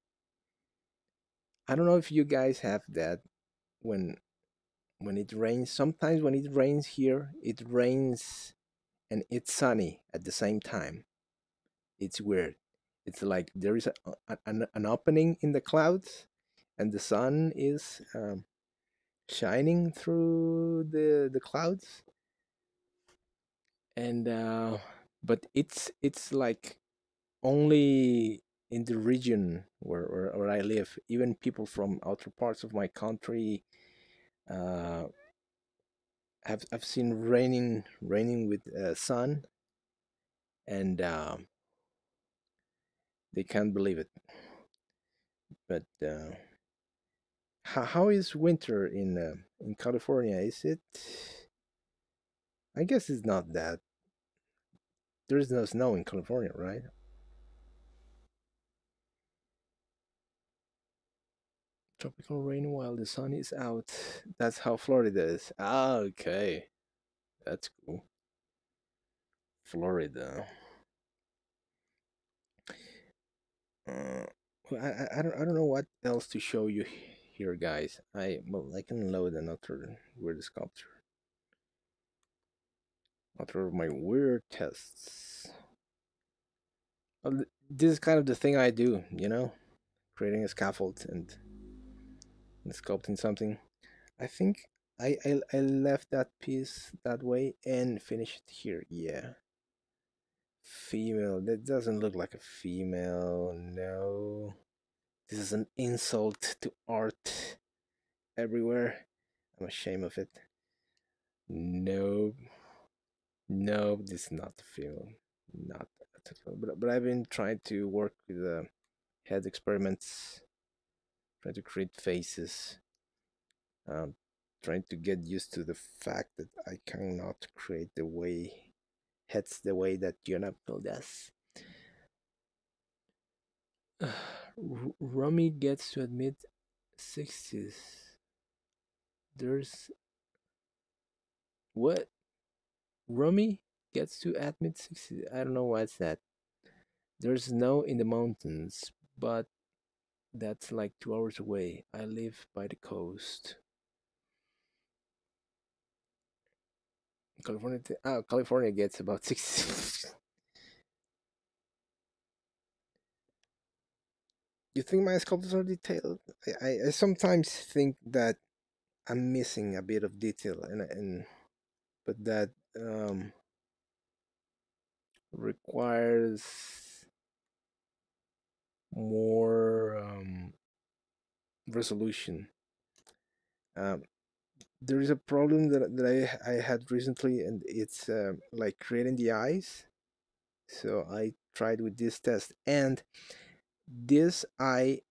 [SPEAKER 1] don't know if you guys have that when it rains. Sometimes when it rains here, it rains and it's sunny at the same time. It's weird. It's like there is an opening in the clouds, and the sun is shining through the clouds, and but it's like only in the region where I live. Even people from outer parts of my country uh, have I've seen raining with sun, and they can't believe it. But how is winter in California? Is it? I guess it's not that. There is no snow in California, right? Tropical rain while the sun is out. That's how Florida is. Ah, okay. That's cool. Florida. Uh, well, I don't know what else to show you here, guys. I can load another weird sculpture. Another of my weird tests. Well, this is kind of the thing I do, creating a scaffold and sculpting something. I think I left that piece that way and finished it here. Yeah. Female. That doesn't look like a female. No. This is an insult to art everywhere. I'm ashamed of it. No. No, this is not a female. Not at all. But I've been trying to work with head experiments, trying to create faces. Um, trying to get used to the fact that I cannot create the way heads the way that Jonapil does. Rummy gets to admit 60s. There's what? Rummy gets to admit 60s. I don't know what's that. There's snow in the mountains, but that's like 2 hours away. I live by the coast. California gets about 60. You think my sculptures are detailed? I sometimes think that I'm missing a bit of detail, and but that um, requires more resolution. Um, there is a problem that I had recently, and it's like creating the eyes. So I tried with this test, and this eye,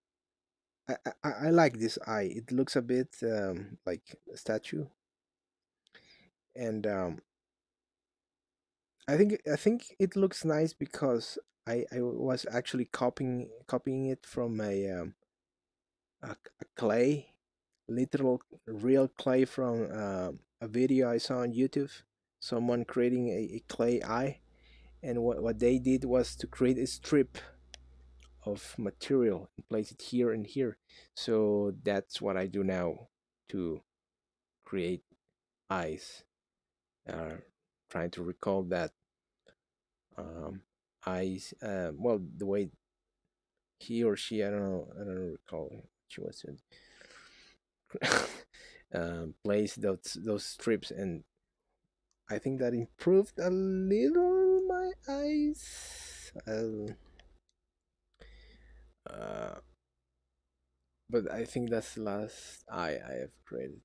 [SPEAKER 1] I like this eye. It looks a bit like a statue, and I think it looks nice because I was actually copying it from a clay, literal real clay from a video I saw on YouTube. Someone creating a clay eye, and what they did was to create a strip of material and place it here and here. So that's what I do now to create eyes. Trying to recall that eyes. Well, the way he or she, I don't recall what she was doing. Plays those strips, and I think that improved a little my eyes. Uh, but I think that's the last eye I have created.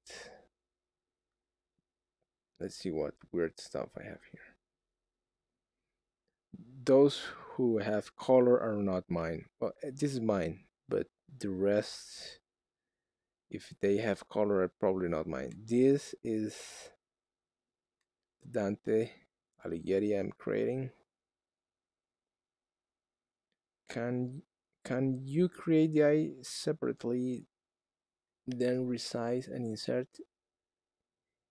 [SPEAKER 1] Let's see what weird stuff I have here. Those who have color are not mine. Well, this is mine, but the rest, if they have color, are probably not mine. This is Dante Alighieri I'm creating. Can can you create the eye separately, then resize and insert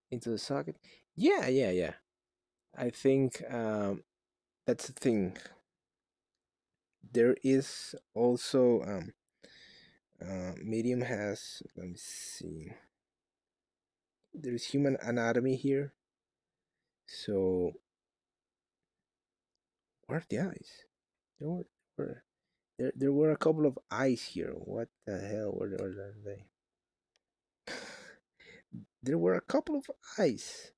[SPEAKER 1] into the socket? Yeah, yeah, yeah. I think that's the thing. There is also Medium has. Let me see. There's human anatomy here. So where are the eyes? There were there were a couple of eyes here. What the hell? Where are they? There were a couple of eyes,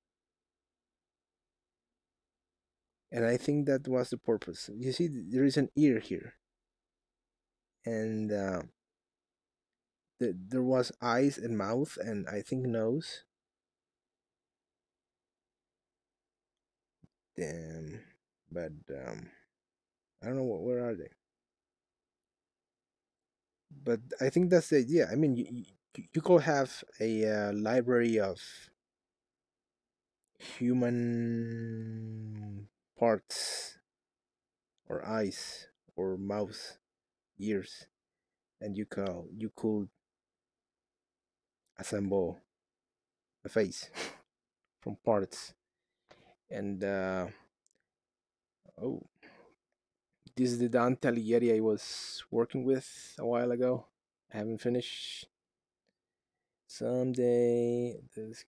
[SPEAKER 1] and I think that was the purpose. You see, there is an ear here, and there was eyes and mouth, and I think nose. Damn, but I don't know where are they. But I think that's the idea. I mean, you could have a library of human parts or eyes or mouth, ears, and you could assemble a face from parts. And oh, this is the Dante Alighieri I was working with a while ago. I haven't finished. Someday, this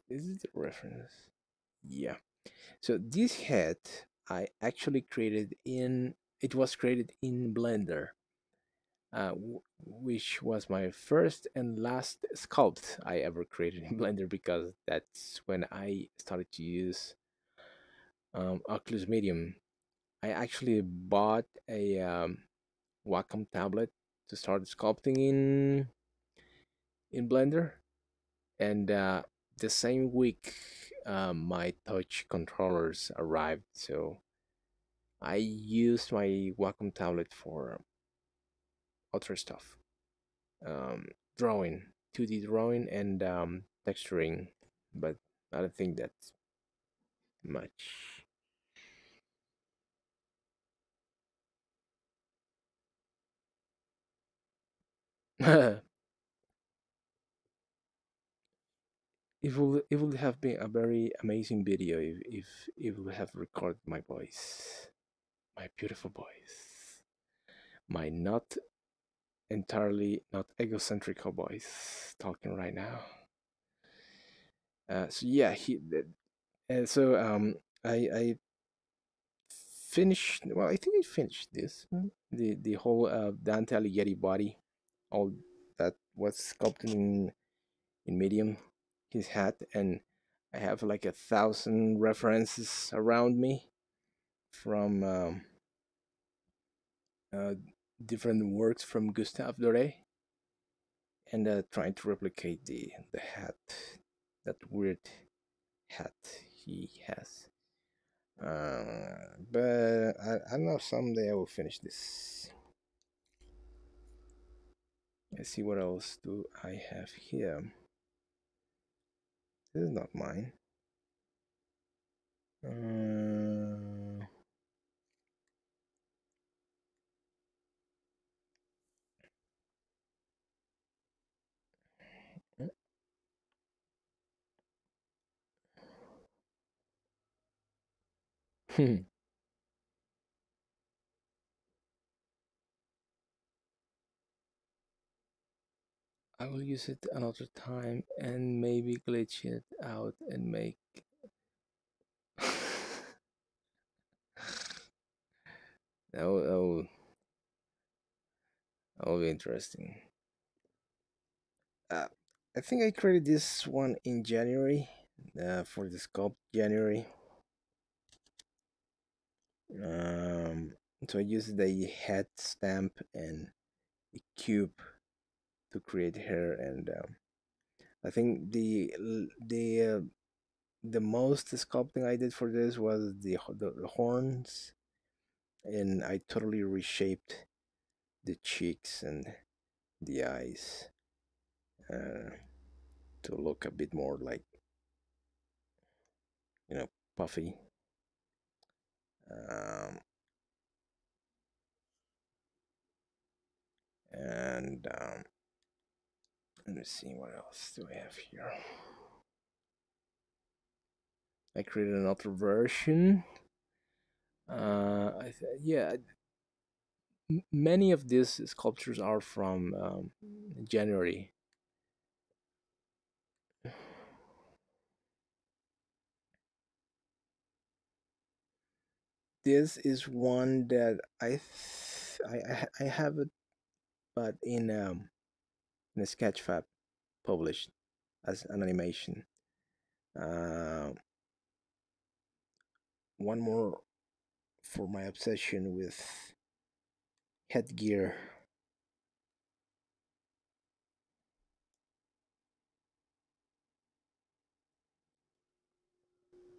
[SPEAKER 1] is the reference. Yeah. So this head I actually created in. It was created in Blender, which was my first and last sculpt I ever created in Blender, because that's when I started to use Oculus Medium. I actually bought a Wacom tablet to start sculpting in Blender, and the same week my touch controllers arrived, so I used my Wacom tablet for other stuff, um, drawing, 2D drawing, and texturing, but I don't think that's much. it it would have been a very amazing video if it would have recorded my voice, my beautiful voice, my not entirely not egocentric voice talking right now. So yeah, I finished. Well, I think I finished this. The whole Dante Alighieri body, all that was sculpted in medium, his hat, and I have like 1,000 references around me from uh, different works from Gustave Doré, and trying to replicate the hat, that weird hat he has. But I know someday I will finish this. Let's see what else do I have here. This is not mine. Uh, I will use it another time and maybe glitch it out and make. That will be interesting. Uh, I think I created this one in January for the sculpt January. Um, so I used the head stamp and a cube to create hair, and I think the most sculpting I did for this was the horns, and I totally reshaped the cheeks and the eyes uh, to look a bit more like, puffy. Um, and let me see, what else do I have here. I created another version. Yeah, many of these sculptures are from January. This is one that I have it, but in a Sketchfab published as an animation. Uh, one more for my obsession with headgear.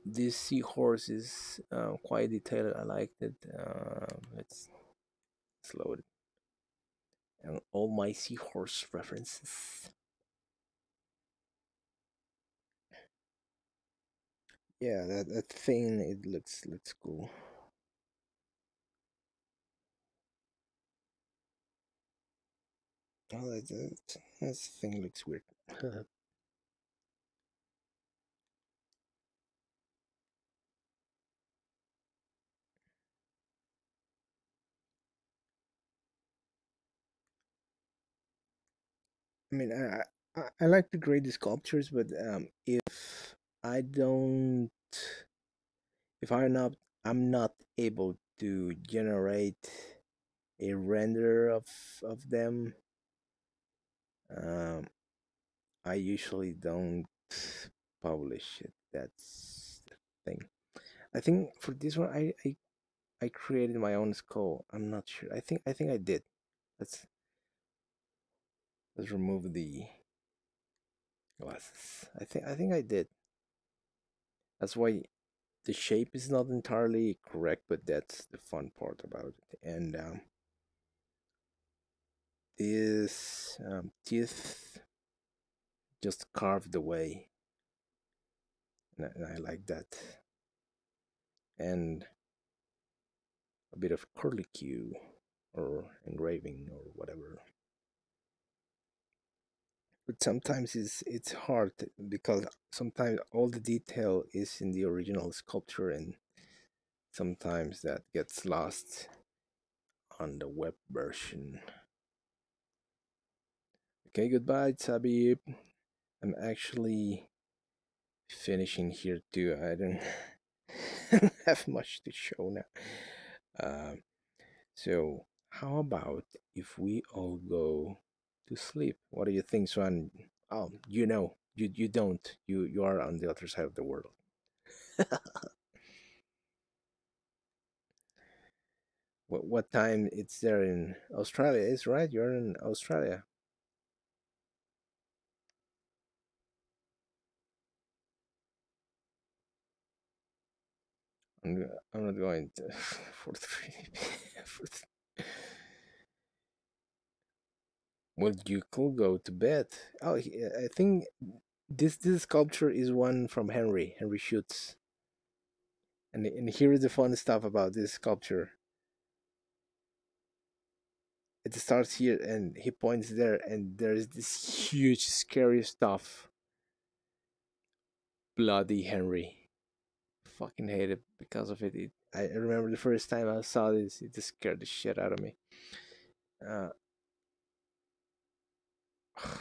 [SPEAKER 1] This seahorse is quite detailed. I liked it. It's loaded. And all my seahorse references. Yeah, that thing, it looks cool. Oh, that thing looks weird. I mean, I like to grade the sculptures, but I don't, if I'm not able to generate a render of them, um, I usually don't publish it. That's the thing. I think for this one, I created my own skull. I'm not sure. I think I did. Let's let's remove the glasses. I think I did. That's why the shape is not entirely correct, but that's the fun part about it. And this teeth just carved away, and I like that. And a bit of curlicue or engraving or whatever. But sometimes it's hard because sometimes all the detail is in the original sculpture, and sometimes that gets lost on the web version. Okay, goodbye, Tabib. I'm actually finishing here too. I don't have much to show now. Um, so how about if we all go to sleep? What do you think, Swan? Oh, you don't. You are on the other side of the world. What time it's there in Australia? Is right? You're in Australia. I'm not going to for three. for Well, you could go to bed. Oh, I think this sculpture is one from Henry Schutz. And here is the fun stuff about this sculpture. It starts here, and he points there, and there's this huge, scary stuff. Bloody Henry. Fucking hate it because of it. I remember the first time I saw this, it just scared the shit out of me. Uh,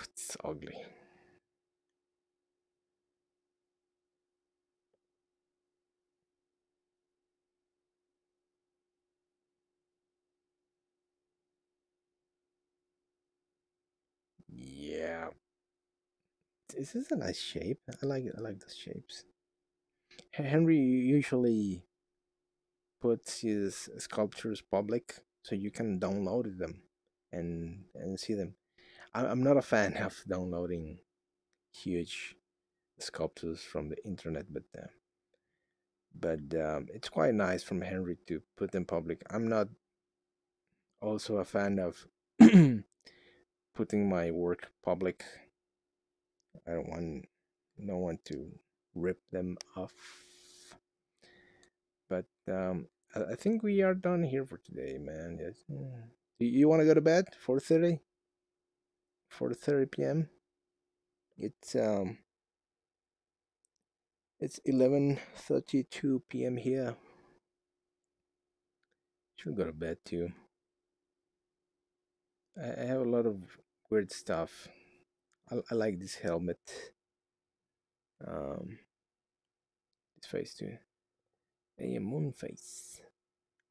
[SPEAKER 1] It's ugly. Yeah, this is a nice shape. I like those shapes. Henry usually puts his sculptures public so you can download them and see them. I'm not a fan of downloading huge sculptures from the internet, but it's quite nice from Henry to put them public. I'm not also a fan of putting my work public. I don't want no one to rip them off. But I think we are done here for today, man. Yes. You want to go to bed? 4:30? 4:30 p.m. It's 11:32 p.m. here. Should go to bed too. I have a lot of weird stuff. I like this helmet. Um, this face too. Hey, a moon face.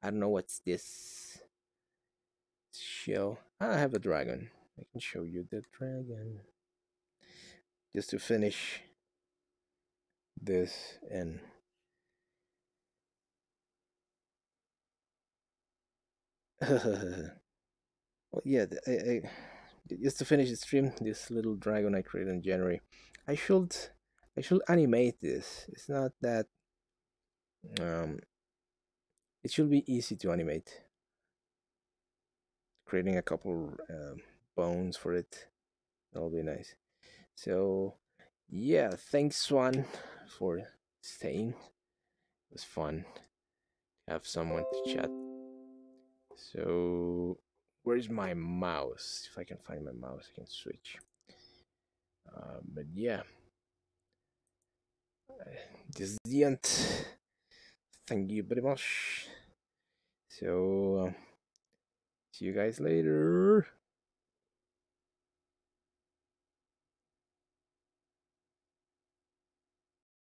[SPEAKER 1] I don't know what's this. Shell. I have a dragon. I can show you the dragon. Just to finish this and well, yeah, just to finish the stream, this little dragon I created in January. I should I should animate this. It's not that um it should be easy to animate. Creating a couple bones for it. That'll be nice. So yeah, thanks Swan for staying. It was fun to have someone to chat. So where's my mouse? If I can find my mouse, I can switch. But yeah, this is the end. Thank you very much. So see you guys later.